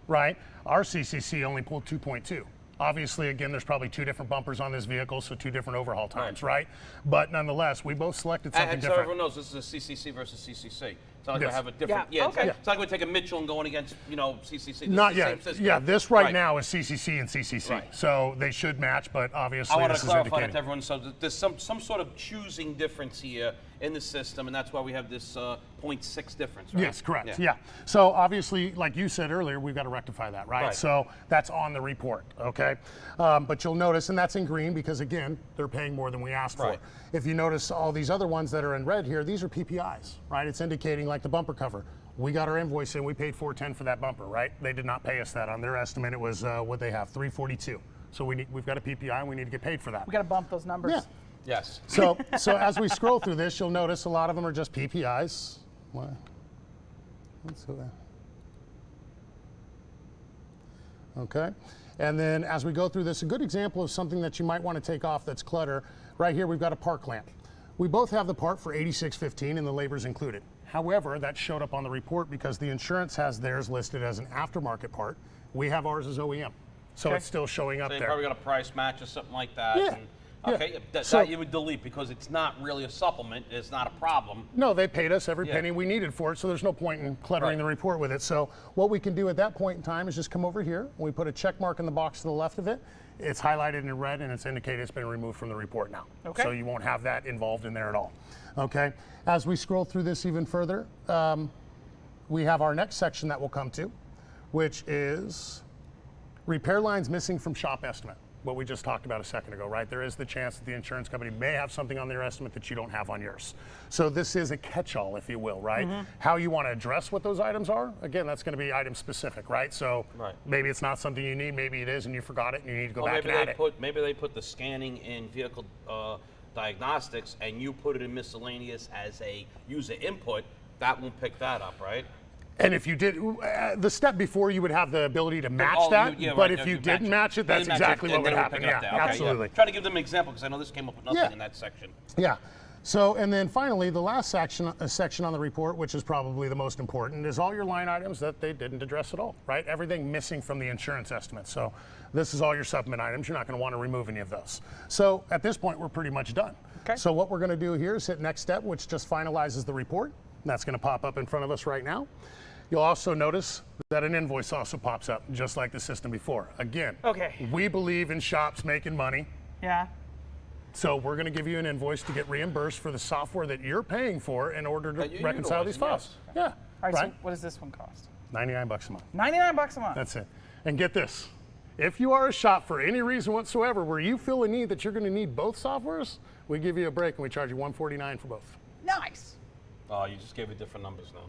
right? Our CCC only pulled 2.2. Obviously, again, there's probably 2 different bumpers on this vehicle, so 2 different overhaul times, right? But nonetheless, we both selected something And so different. everyone knows this is a CCC versus CCC. It's not like Yes. we have a different. Yeah, okay. It's not like we take a Mitchell and going against CCC. This Not is the same yet. system. Yeah, this right now is CCC and CCC. Right. So they should match, but obviously I want this to is clarify that indicating. to everyone, so that there's some sort of choosing difference here in the system, and that's why we have this 0.6 difference, right? Yes, correct. Yeah. So obviously, like you said earlier, we've got to rectify that, right? Right. So that's on the report, okay? But you'll notice, and that's in green because again, they're paying more than we asked Right. for. If you notice all these other ones that are in red here, these are PPIs, right? It's indicating like the bumper cover. We got our invoice in, we paid $410 for that bumper, right? They did not pay us that on their estimate. It was what they have, $342. So we've got a PPI and we need to get paid for that. We got to bump those numbers. Yeah. Yes. So as we scroll through this, you'll notice a lot of them are just PPIs. What? Let's see that. Okay. And then as we go through this, a good example of something that you might want to take off that's clutter, right here we've got a park lamp. We both have the part for $86.15 and the labor's included. However, that showed up on the report because the insurance has theirs listed as an aftermarket part. We have ours as OEM. So Okay. it's still showing up So you there. probably got a price match or something like that. Yeah. And, Yeah. okay, So- that you would delete because it's not really a supplement. It's not a problem. No, they paid us every Yeah. penny we needed for it, so there's no point in cluttering Right. the report with it. So what we can do at that point in time is just come over here. We put a check mark in the box to the left of it. It's highlighted in red and it's indicated it's been removed from the report now. Okay. So you won't have that involved in there at all. Okay. As we scroll through this even further, we have our next section that we'll come to, which is repair lines missing from shop estimate. What we just talked about a second ago, right? There is the chance that the insurance company may have something on their estimate that you don't have on yours. So this is a catch-all, if you will, right? How you want to address what those items are, again, that's going to be item specific, right? So Right. maybe it's not something you need, maybe it is and you forgot it and you need to go Or back maybe and add they it. maybe they put the scanning in vehicle diagnostics, and you put it in miscellaneous as a user input. That won't pick that up, right? And if you did, the step before you would have the ability to match Oh, that, yeah, but right, if you you didn't match it, Then that's match exactly it, what and would then it'll happen. pick it Yeah, up there. Okay, absolutely. Try to give them an example because I know this came up with nothing Yeah. in that section. Yeah. So, and then finally, the last section on the report, which is probably the most important, is all your line items that they didn't address at all, right? Everything missing from the insurance estimate. So this is all your supplement items. You're not going to want to remove any of those. So at this point, we're pretty much done. Okay. So what we're going to do here is hit next step, which just finalizes the report. That's going to pop up in front of us right now. You'll also notice that an invoice also pops up, just like the system before. Again, Okay. we believe in shops making money. Yeah. So we're going to give you an invoice to get reimbursed for the software that you're paying for in order to That you're reconcile these utilizing, files. Yeah, All right. right. So what does this one cost? $99 a month. $99 a month. That's it. And get this. If you are a shop for any reason whatsoever where you feel a need that you're going to need both softwares, we give you a break and we charge you $149 for both. Nice. Oh, you just gave it different numbers now.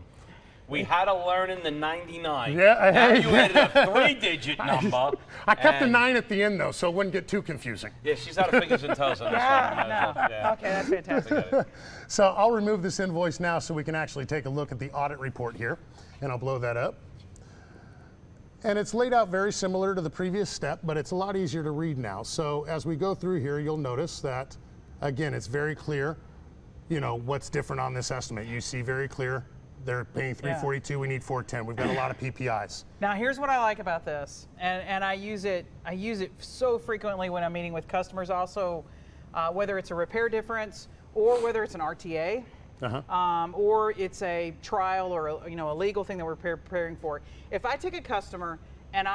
We had to learn in the 99. Yeah, Now hey. you added a 3-digit number. I kept the and- 9 at the end though, so it wouldn't get too confusing. Yeah, she's out of fingers and toes on this one. Yeah. Okay, that's fantastic. So I'll remove this invoice now so we can actually take a look at the audit report here, and I'll blow that up. And it's laid out very similar to the previous step, but it's a lot easier to read now. So as we go through here, you'll notice that again, it's very clear, you know, what's different on this estimate. You see very clear, they're paying 342, we need 410. We've got a lot of PPIs. Now here's what I like about this, and I use it so frequently when I'm meeting with customers also, whether it's a repair difference or whether it's an RTA, or it's a trial or a legal thing that we're preparing for. If I take a customer and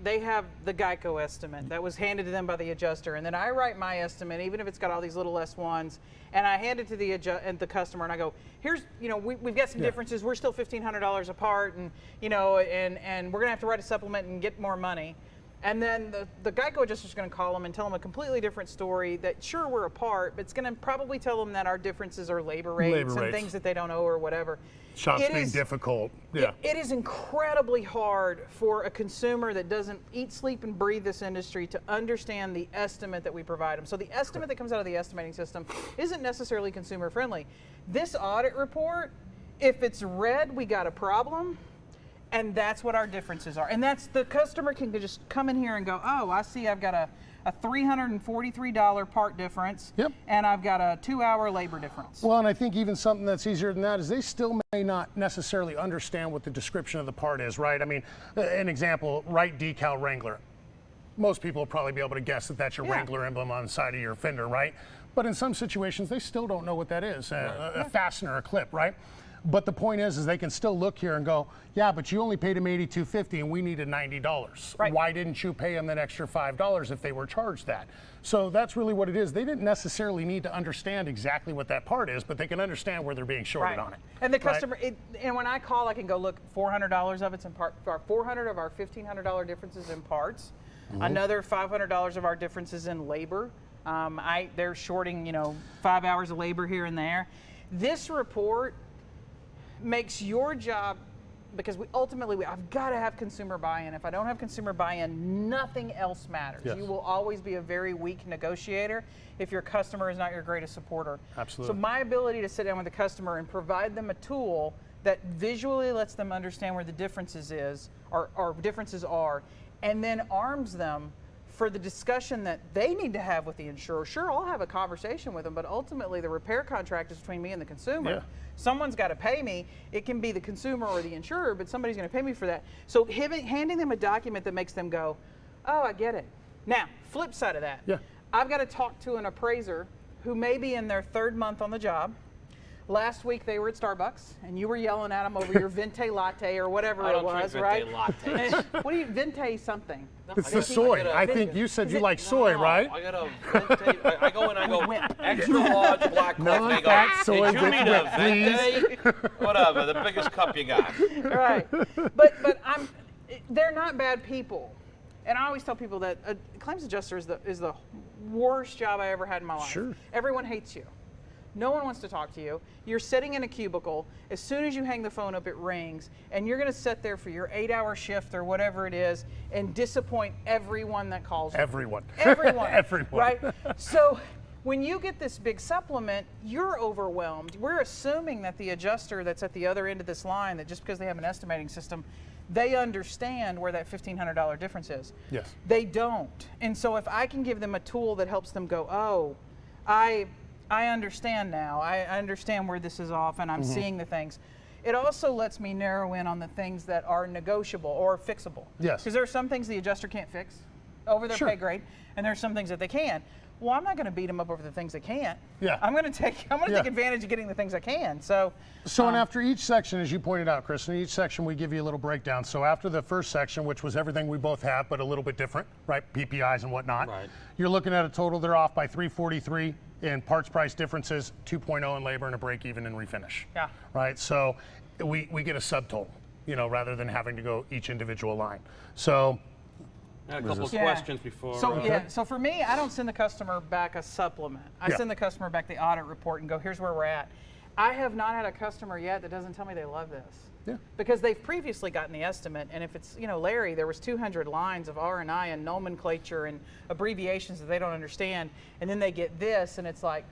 they have the Geico estimate that was handed to them by the adjuster, and then I write my estimate, even if it's got all these little S1s, and I hand it to the customer, and I go, here's, we've got some differences. We're still $1,500 apart, and and we're gonna have to write a supplement and get more money. And then the Geico adjuster's going to call them and tell them a completely different story that, sure, we're apart, but it's going to probably tell them that our differences are labor rates and things that they don't owe or whatever. Shops being difficult. It is incredibly hard for a consumer that doesn't eat, sleep, and breathe this industry to understand the estimate that we provide them. So the estimate that comes out of the estimating system isn't necessarily consumer friendly. This audit report, if it's red, we got a problem. And that's what our differences are. And that's, the customer can just come in here and go, oh, I see I've got a $343 part difference, and I've got a 2-hour labor difference. Well, and I think even something that's easier than that is they still may not necessarily understand what the description of the part is, right? I mean, an example, right decal Wrangler. Most people will probably be able to guess that that's your Wrangler emblem on the side of your fender, right? But in some situations, they still don't know what that is, a fastener, a clip, right? But the point is they can still look here and go, yeah, but you only paid him $82.50 and we needed $90. Right. Why didn't you pay him that extra $5 if they were charged that? So that's really what it is. They didn't necessarily need to understand exactly what that part is, but they can understand where they're being shorted on it. And the customer, and when I call, I can go, look, $400 of it's in part, $400 of our $1,500 differences in parts, another $500 of our differences in labor. They're shorting, 5 hours of labor here and there. This report makes your job, because I've got to have consumer buy-in. If I don't have consumer buy-in, nothing else matters. You will always be a very weak negotiator if your customer is not your greatest supporter. Absolutely. So my ability to sit down with the customer and provide them a tool that visually lets them understand where the differences are, and then arms them for the discussion that they need to have with the insurer. Sure, I'll have a conversation with them, but ultimately the repair contract is between me and the consumer. Someone's got to pay me. It can be the consumer or the insurer, but somebody's going to pay me for that. So handing them a document that makes them go, oh, I get it. Now, flip side of that, I've got to talk to an appraiser who may be in their 3rd month on the job. Last week they were at Starbucks, and you were yelling at them over your Venti latte or whatever it was, right? What do you, Venti something? It's the soy. I think you said you like soy, right? I got a Venti. I go in, I go, extra large black coffee. Non-fat soy did you mean a Venti? Whatever, the biggest cup you got. Right. But they're not bad people. And I always tell people that a claims adjuster is the worst job I ever had in my life. Sure. Everyone hates you. No one wants to talk to you. You're sitting in a cubicle. As soon as you hang the phone up, it rings. And you're going to sit there for your 8-hour shift or whatever it is and disappoint everyone that calls you. Everyone. Everyone. Right? So when you get this big supplement, you're overwhelmed. We're assuming that the adjuster that's at the other end of this line, that just because they have an estimating system, they understand where that $1,500 difference is. Yes. They don't. And so if I can give them a tool that helps them go, oh, I understand now. I understand where this is off, and I'm seeing the things. It also lets me narrow in on the things that are negotiable or fixable. Yes. Because there are some things the adjuster can't fix over their pay grade, and there are some things that they can. Well, I'm not going to beat them up over the things they can't. I'm going to take advantage of getting the things I can. So and after each section, as you pointed out, Chris, in each section we give you a little breakdown. So after the first section, which was everything we both have, but a little bit different, right? PPIs and whatnot. Right. You're looking at a total, they're off by 343 in parts price differences, 2.0 in labor, and a break even in refinish. Right. So we get a subtotal, rather than having to go each individual line. So I had a couple of questions before. So so for me, I don't send the customer back a supplement. I send the customer back the audit report and go, here's where we're at. I have not had a customer yet that doesn't tell me they love this. Because they've previously gotten the estimate, and if it's, Larry, there was 200 lines of R&I and nomenclature and abbreviations that they don't understand, and then they get this, and it's like,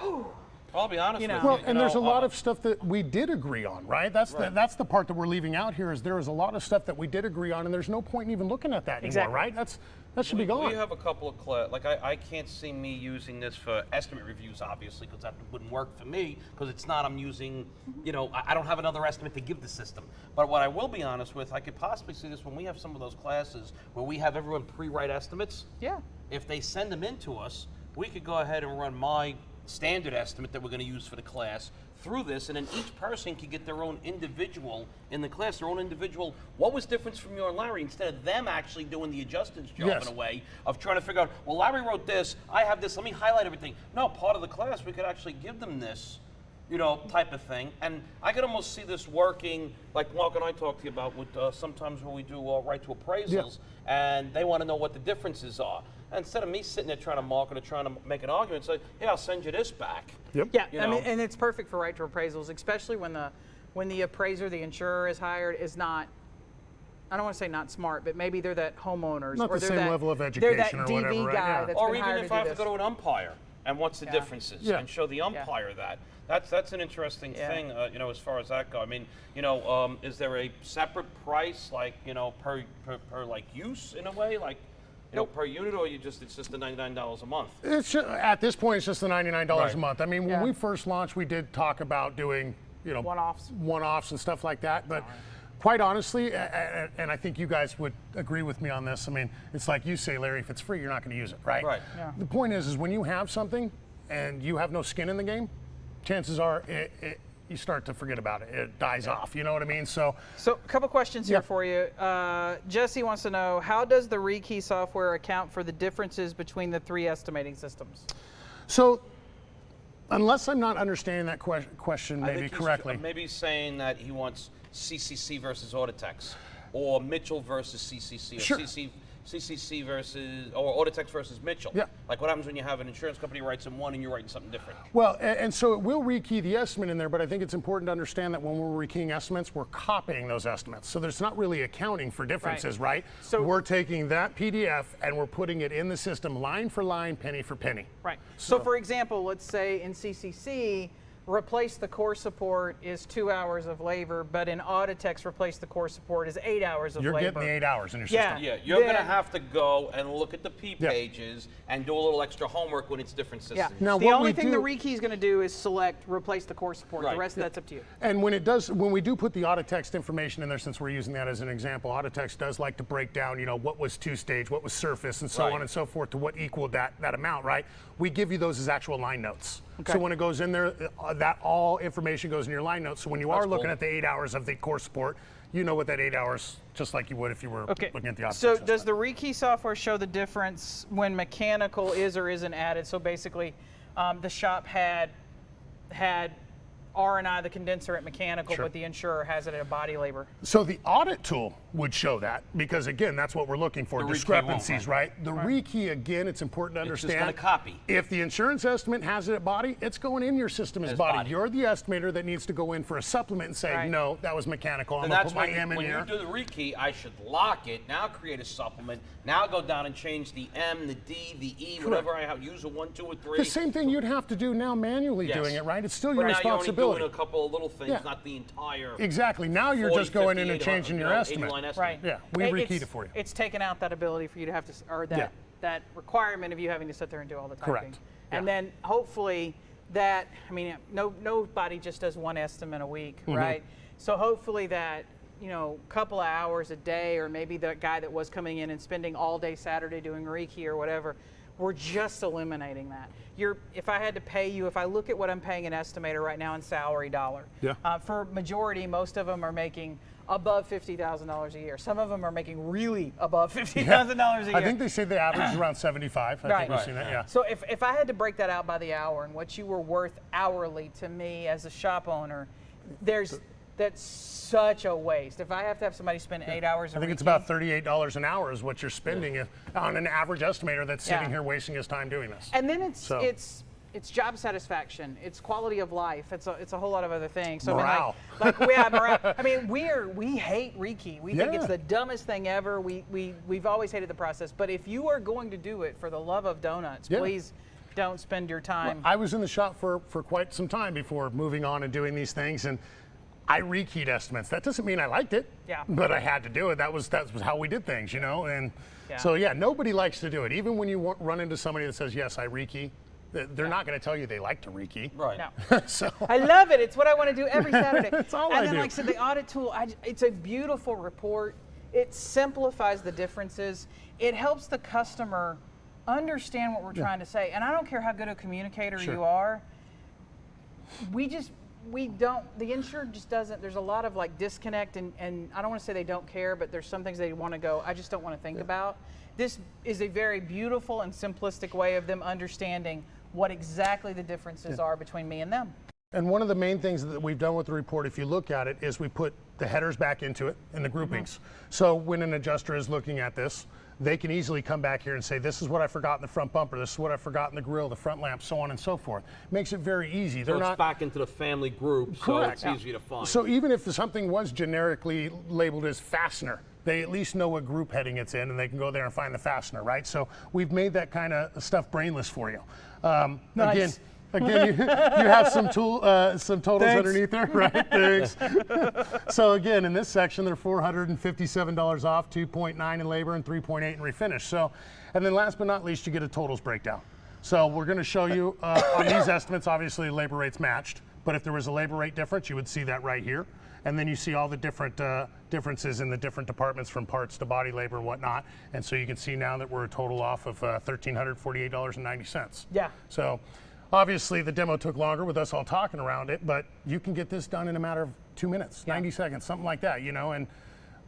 oh. I'll be honest with you. Well, and there's a lot of stuff that we did agree on, right? That's the part that we're leaving out here, is there is a lot of stuff that we did agree on, and there's no point in even looking at that anymore, right? That should be gone. We have a couple of like I can't see me using this for estimate reviews, obviously, because that wouldn't work for me, because it's not, I'm using, you know, I don't have another estimate to give the system. But what I will be honest with, I could possibly see this when we have some of those classes where we have everyone pre-write estimates. Yeah. If they send them in to us, we could go ahead and run my standard estimate that we're going to use for the class through this, and then each person can get their own individual in the class, their own individual, what was different from you and Larry, instead of them actually doing the adjustance job Yes. in a way of trying to figure out, well, Larry wrote this, I have this, let me highlight everything. No, part of the class, we could actually give them this, you know, type of thing. And I could almost see this working, like Mark and I talked to you about, with sometimes when we do right to appraisals, and they want to know what the differences are. Instead of me sitting there trying to market or trying to make an argument, say, hey, I'll send you this back. Yep. Yeah, You I mean, know? and it's perfect for right to appraisals, especially when the appraiser, the insurer is hired, is not, I don't want to say not smart, but maybe they're that homeowners. Not or the they're same that, level of they're that education or DV whatever, right? guy Yeah. that's Or been even hired if to I do have to this. go to an umpire and what's the differences, Yeah. and show the umpire that. That's an interesting Yeah. thing, you know, as far as that goes. I mean, you know, is there a separate price, like, you know, per like use in a way, like, you know, per unit, or it's just the $99 a month? It's at this point, it's just the $99 Right. a month. I mean, when Yeah. we first launched, we did talk about doing, you know, One-offs. and stuff like that. But quite honestly, and I think you guys would agree with me on this. I mean, it's like you say, Larry, if it's free, you're not going to use it, right? Right. Yeah. The point is when you have something and you have no skin in the game, chances are you start to forget about it. It dies off. You know what I mean? So So a couple questions here Yeah. for you. Jesse wants to know, how does the Rekey software account for the differences between the three estimating systems? So, unless I'm not understanding that question I maybe think he's correctly. maybe saying that he wants CCC versus Auditex, or Mitchell versus CCC, or Sure. CCC versus, or Auditex versus Mitchell. Yeah. Like what happens when you have an insurance company writes in one and you're writing something different? Well, and so it will rekey the estimate in there, but I think it's important to understand that when we're rekeying estimates, we're copying those estimates. So there's not really accounting for differences, right? So- we're taking that PDF and we're putting it in the system line for line, penny for penny. Right. So for example, let's say in CCC, replace the core support is 2 hours of labor, but in Auditex, replace the core support is 8 hours of You're labor. getting the 8 hours in your Yeah. system. Yeah, you're going to Then- have to go and look at the P Yeah. pages and do a little extra homework when it's different Yeah. systems. Now, the what only we thing the do- Rekey is going to do is select replace the core support. Right. The rest of that's up to you. And when we do put the audit text information in there, since we're using that as an example, audit text does like to break down, you know, what was two-stage, what was surface, and so Right. on and so forth to what equaled that amount, right? We give you those as actual line notes. Okay. So when it goes in there, that all information goes in your line notes. So when you are That's looking cool. at the 8 hours of the core support, you know what that 8 hours, just like you would if you were Okay. looking at the audit So text does the estimate. Rekey software show the difference when mechanical is or isn't added? So basically, the shop had R&I, the condenser at mechanical, Sure. but the insurer has it at a body labor. So the audit tool would show that because again, that's what we're looking for, The Rekey won't, discrepancies, right? right? The Rekey, again, it's important to It's just understand. gonna copy. If the insurance estimate has it at body, it's going in your system as As body. body. You're the estimator that needs to go in for a supplement and say, Right. no, that was mechanical. I'm And gonna that's put my when, M in when here. you do the rekey, I should lock it, now create a supplement, now go down and change the M, the D, the E, whatever I have, use a 1, 2, or 3. The same thing you'd have to do now manually Yes. doing it, right? It's still But your now you're only responsibility. doing a couple of little things, Yeah. not the entire. Exactly. Now you're 40, just going in 50, and changing 80, your 80 estimate. line estimate. Right. Yeah, we It's- rekeyed it for you. It's taken out that ability for you to have to, or that Yeah. that requirement of you having to sit there and do all the typing. Correct. And Yeah. then hopefully that, I mean, nobody just does one estimate a week, Mm-hmm. right? So hopefully that, you know, couple of hours a day, or maybe the guy that was coming in and spending all day Saturday doing Rekey or whatever, we're just eliminating that. If I had to pay you, if I look at what I'm paying an estimator right now in salary dollar, Yeah. for majority, most of them are making above $50,000 a year. Some of them are making really above $50,000 a year. I think they say the average is around 75. I Right. think we've seen that, yeah. So if I had to break that out by the hour and what you were worth hourly to me as a shop owner, that's such a waste. If I have to have somebody spend 8 hours a I think week, it's about $38 an hour is what you're spending on an average estimator that's sitting Yeah. here wasting his time doing this. and then So- it's job satisfaction, it's quality of life, it's a whole lot of other things. So Morale. I mean, like we have morale. I mean, we hate Rekey. We think it's Yeah. the dumbest thing ever. We've always hated the process. But if you are going to do it for the love of donuts, Yeah. please don't spend your time. I was in the shop for quite some time before moving on and doing these things, and I rekeyed estimates. That doesn't mean I liked it, Yeah. but I had to do it. That was how we did things, you know. And Yeah. so yeah, nobody likes to do it. Even when you run into somebody that says, yes, I rekey, they're not going to tell you they like to rekey. Right. No. So I love it. It's what I want to do every Saturday. That's all and I then, do. like I said, the audit tool, it's a beautiful report. It simplifies the differences. It helps the customer understand what we're trying to say. And I don't care how good a communicator Sure. you are. The insurer just doesn't, there's a lot of like disconnect and I don't want to say they don't care, but there's some things they want to go, I just don't want to think about. This is a very beautiful and simplistic way of them understanding what exactly the differences are between me and them. And one of the main things that we've done with the report, if you look at it, is we put the headers back into it in the groupings. So when an adjuster is looking at this, they can easily come back here and say, this is what I forgot in the front bumper, this is what I forgot in the grille, the front lamp, so on and so forth. Makes it very easy. So it's back into the family group, Correct. so it's easy to find. So even if something was generically labeled as fastener, they at least know what group heading it's in and they can go there and find the fastener, right? So we've made that kind of stuff brainless for you. Nice. Again, you have some totals underneath there, right? Thanks. So again, in this section, they're $457 off, 2.9 in labor and 3.8 in refinish. So, and then last but not least, you get a totals breakdown. So we're going to show you on these estimates, obviously labor rates matched, but if there was a labor rate difference, you would see that right here. And then you see all the different differences in the different departments from parts to body labor and whatnot. And so you can see now that we're a total off of $1,348.90. Yeah. So obviously the demo took longer with us all talking around it, but you can get this done in a matter of 2 minutes, 90 seconds, something like that, you know. And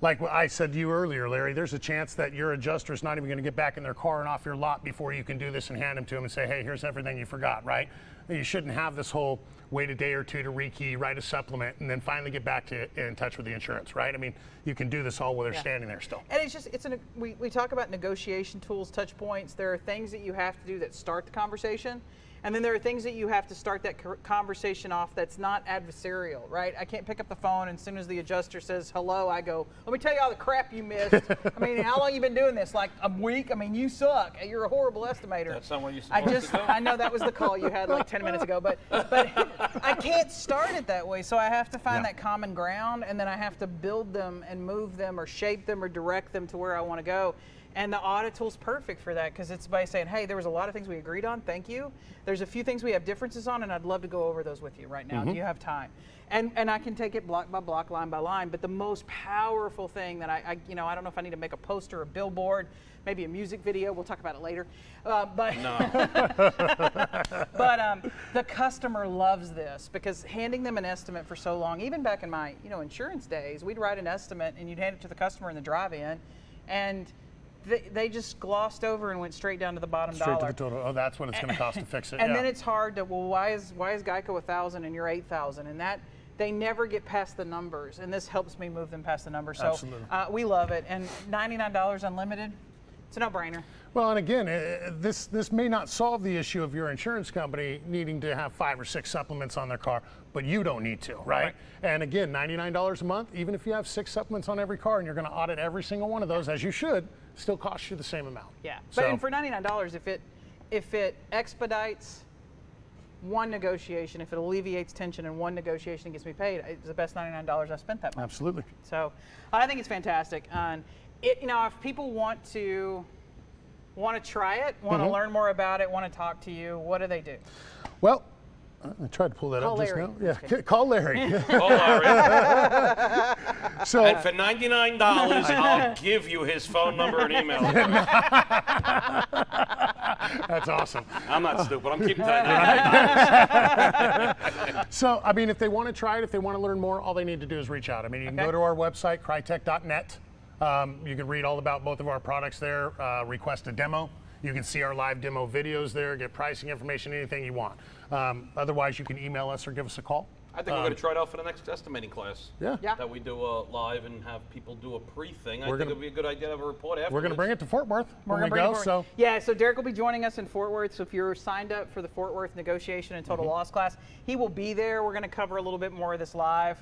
like what I said to you earlier, Larry, there's a chance that your adjuster is not even going to get back in their car and off your lot before you can do this and hand them to them and say, hey, here's everything you forgot, right? You shouldn't have this whole wait a day or two to rekey, write a supplement, and then finally get back in touch with the insurance, right? I mean, you can do this all while they're standing there still. And we talk about negotiation tools, touch points. There are things that you have to do that start the conversation. And then there are things that you have to start that conversation off that's not adversarial, right? I can't pick up the phone and as soon as the adjuster says hello, I go, let me tell you all the crap you missed. I mean, how long you been doing this? Like a week? I mean, you suck. You're a horrible estimator. That's not what you're supposed to do. I know that was the call you had like 10 minutes ago, but I can't start it that way. So I have to find that common ground and then I have to build them and move them or shape them or direct them to where I want to go. And the audit tool's perfect for that because it's by saying, hey, there was a lot of things we agreed on, thank you. There's a few things we have differences on and I'd love to go over those with you right now. Do you have time? And I can take it block by block, line by line, but the most powerful thing that I don't know if I need to make a poster, a billboard, maybe a music video, we'll talk about it later. But the customer loves this because handing them an estimate for so long, even back in my insurance days, we'd write an estimate and you'd hand it to the customer in the drive-in and they just glossed over and went straight down to the bottom dollar. Straight to the total. Oh, that's what it's going to cost to fix it. And then it's hard to, well, why is Geico 1,000 and you're 8,000? And that they never get past the numbers, and this helps me move them past the numbers. So we love it. And $99 unlimited, it's a no-brainer. Well, and again, this may not solve the issue of your insurance company needing to have 5 or 6 supplements on their car, but you don't need to, right? And again, $99 a month, even if you have 6 supplements on every car and you're going to audit every single one of those, as you should, still costs you the same amount. Yeah, but and for $99, if it expedites one negotiation, if it alleviates tension in one negotiation and gets me paid, it's the best $99 I've spent that month. Absolutely. So I think it's fantastic. And if people want to try it, want to learn more about it, want to talk to you, what do they do? Well, I tried to pull that Call up Larry. just now. Yeah, call Larry. Oh, Larry. So, And for $99, I'll give you his phone number and email. that's awesome. I'm not stupid. I'm keeping that $99. So, I mean, if they want to try it, if they want to learn more, all they need to do is reach out. I mean, you can go to our website, crytech.net. You can read all about both of our products there, request a demo. You can see our live demo videos there, get pricing information, anything you want. Otherwise, you can email us or give us a call. I think we're going to try it out for the next estimating class. Yeah. That we do live and have people do a pre-thing. I think it would be a good idea to have a report afterwards. We're going to bring it to Fort Worth when we Bring it go. forward. So Derek will be joining us in Fort Worth. So if you're signed up for the Fort Worth negotiation and total loss class, he will be there. We're going to cover a little bit more of this live,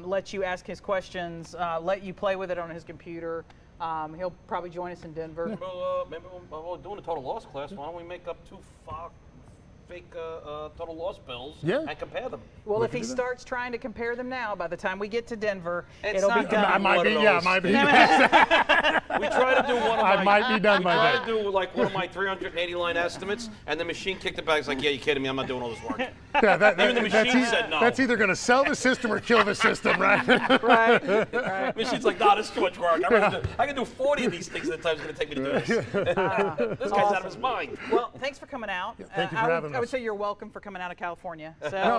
let you ask his questions, let you play with it on his computer. He'll probably join us in Denver. Maybe we're doing a total loss class. Why don't we make up fake total loss bills Yeah. and compare them. Well, We if can he do that. starts trying to compare them now, by the time we get to Denver, It's it'll be not done. gonna I might one be. of Yeah, I those. might be. We try to do one of I my. might be done we by try then. to do like one of my 380 line estimates, and the machine kicked it back. It's like, yeah, you kidding me? I'm not doing all this work. Yeah, Even the machine said no. That's either going to sell the system or kill the system, right? Right. The machine's like, nah, this is too much work. I can do 40 of these things at a time. It's going to take me to do this. This guy's out of his mind. Well, thanks for coming out. thank you for having I would us. say you're welcome for coming out of California. So, No,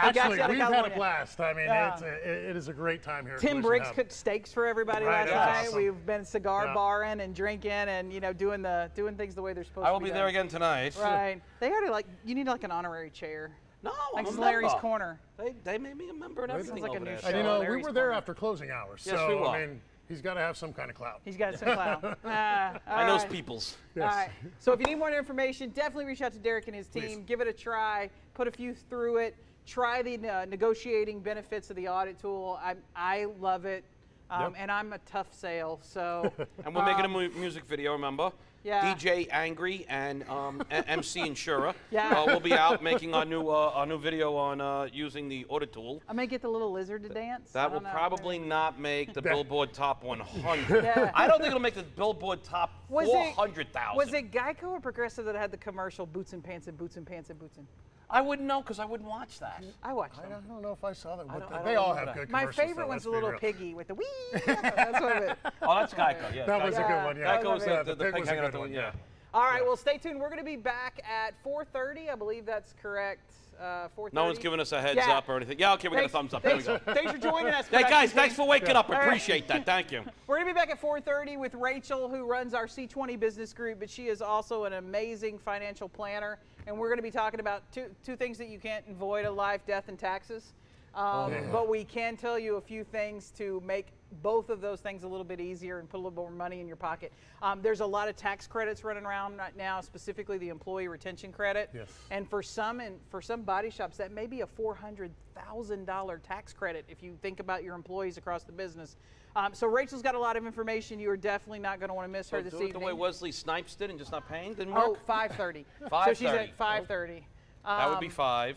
we got actually, you out of we've had a California. blast. I mean, Yeah. it is a great time here. at Tim Collision Briggs Hub. cooked steaks for everybody Right, last that's night. awesome. We've been cigar Yeah. barring and drinking and doing things the way they're supposed I to will be be done. there again tonight. Right. They already you need like an honorary chair. No, Like I'm a Larry's member. Corner. They made me a member and everything like a over new there. show. And Larry's we were there Corner. after closing hours. Yes, so, we were. I mean, he's got to have some kind of clout. He's got some clout. I know people's. All right. So if you need more information, definitely reach out to Derek and his team. Please. Give it a try. Put a few through it. Try the negotiating benefits of the audit tool. I love it. Yep. And I'm a tough sale, so. And we're making a music video, remember? Yeah. DJ Angry and MC Insurer. Yeah. We'll be out making our new video on using the Audit Tool. I may get the little lizard to dance. I That will don't know. probably not make the Billboard Top 100. Yeah. I don't think it'll make the Billboard Top Was it- 400,000. Was it Geico or Progressive that had the commercial boots and pants and boots and pants and boots and? I wouldn't know because I wouldn't watch that. I watched I them. don't know if I saw that. But don't they all remember have that. good My commercials. favorite though, one's the let's be little real. piggy with the wee. That's what it is. Oh, that's Geico. Yeah, That was a good one. Yeah. Geico was Yeah, the pig pig was a hanging out good the one. yeah. All right, well, stay tuned. We're going to be back at 4:30. I believe that's correct. 4:30. No one's giving us a heads Yeah. up or anything. Yeah, okay, we got a Thanks- thumbs up. There we thanks- go. Thanks for joining us. Hey, guys, production thanks team. for waking up. All right. Appreciate that. Thank you. We're going to be back at 4:30 with Rachel, who runs our C20 business group, but she is also an amazing financial planner. And we're going to be talking about two things that you can't avoid: life, death, and taxes. But we can tell you a few things to make both of those things a little bit easier and put a little more money in your pocket. There's a lot of tax credits running around right now, specifically the employee retention credit. Yes. And for some body shops, that may be a $400,000 tax credit if you think about your employees across the business. So Rachel's got a lot of information. You are definitely not going to want to miss her this Do it evening. the way Wesley Snipes did and just not paying? Didn't Oh, work? 5:30. So 5:30. she's at 5:30. That would be 5:30.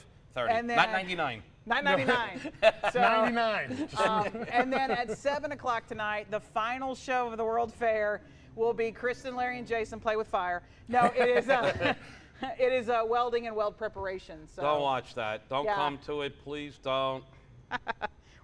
and then- Not 99. $9.99. So, 99. and then at 7 o'clock tonight, the final show of the World Fair will be Kristen, Larry, and Jason Play with Fire. No, it is it is welding and weld preparation. So Don't watch that. Don't Yeah. come to it. Please don't.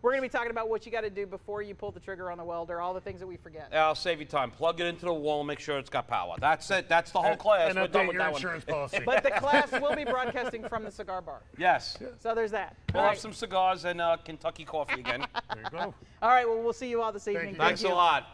we're going to be talking about what you got to do before you pull the trigger on the welder, all the things that we forget. I'll save you time. Plug it into the wall and make sure it's got power. That's it. That's the whole class. And We're done update with your that insurance one. policy. But the class will be broadcasting from the cigar bar. Yes. So there's that. We'll All have right. some cigars and Kentucky coffee again. There you go. All right, well, we'll see you all this evening. you. Thanks a lot.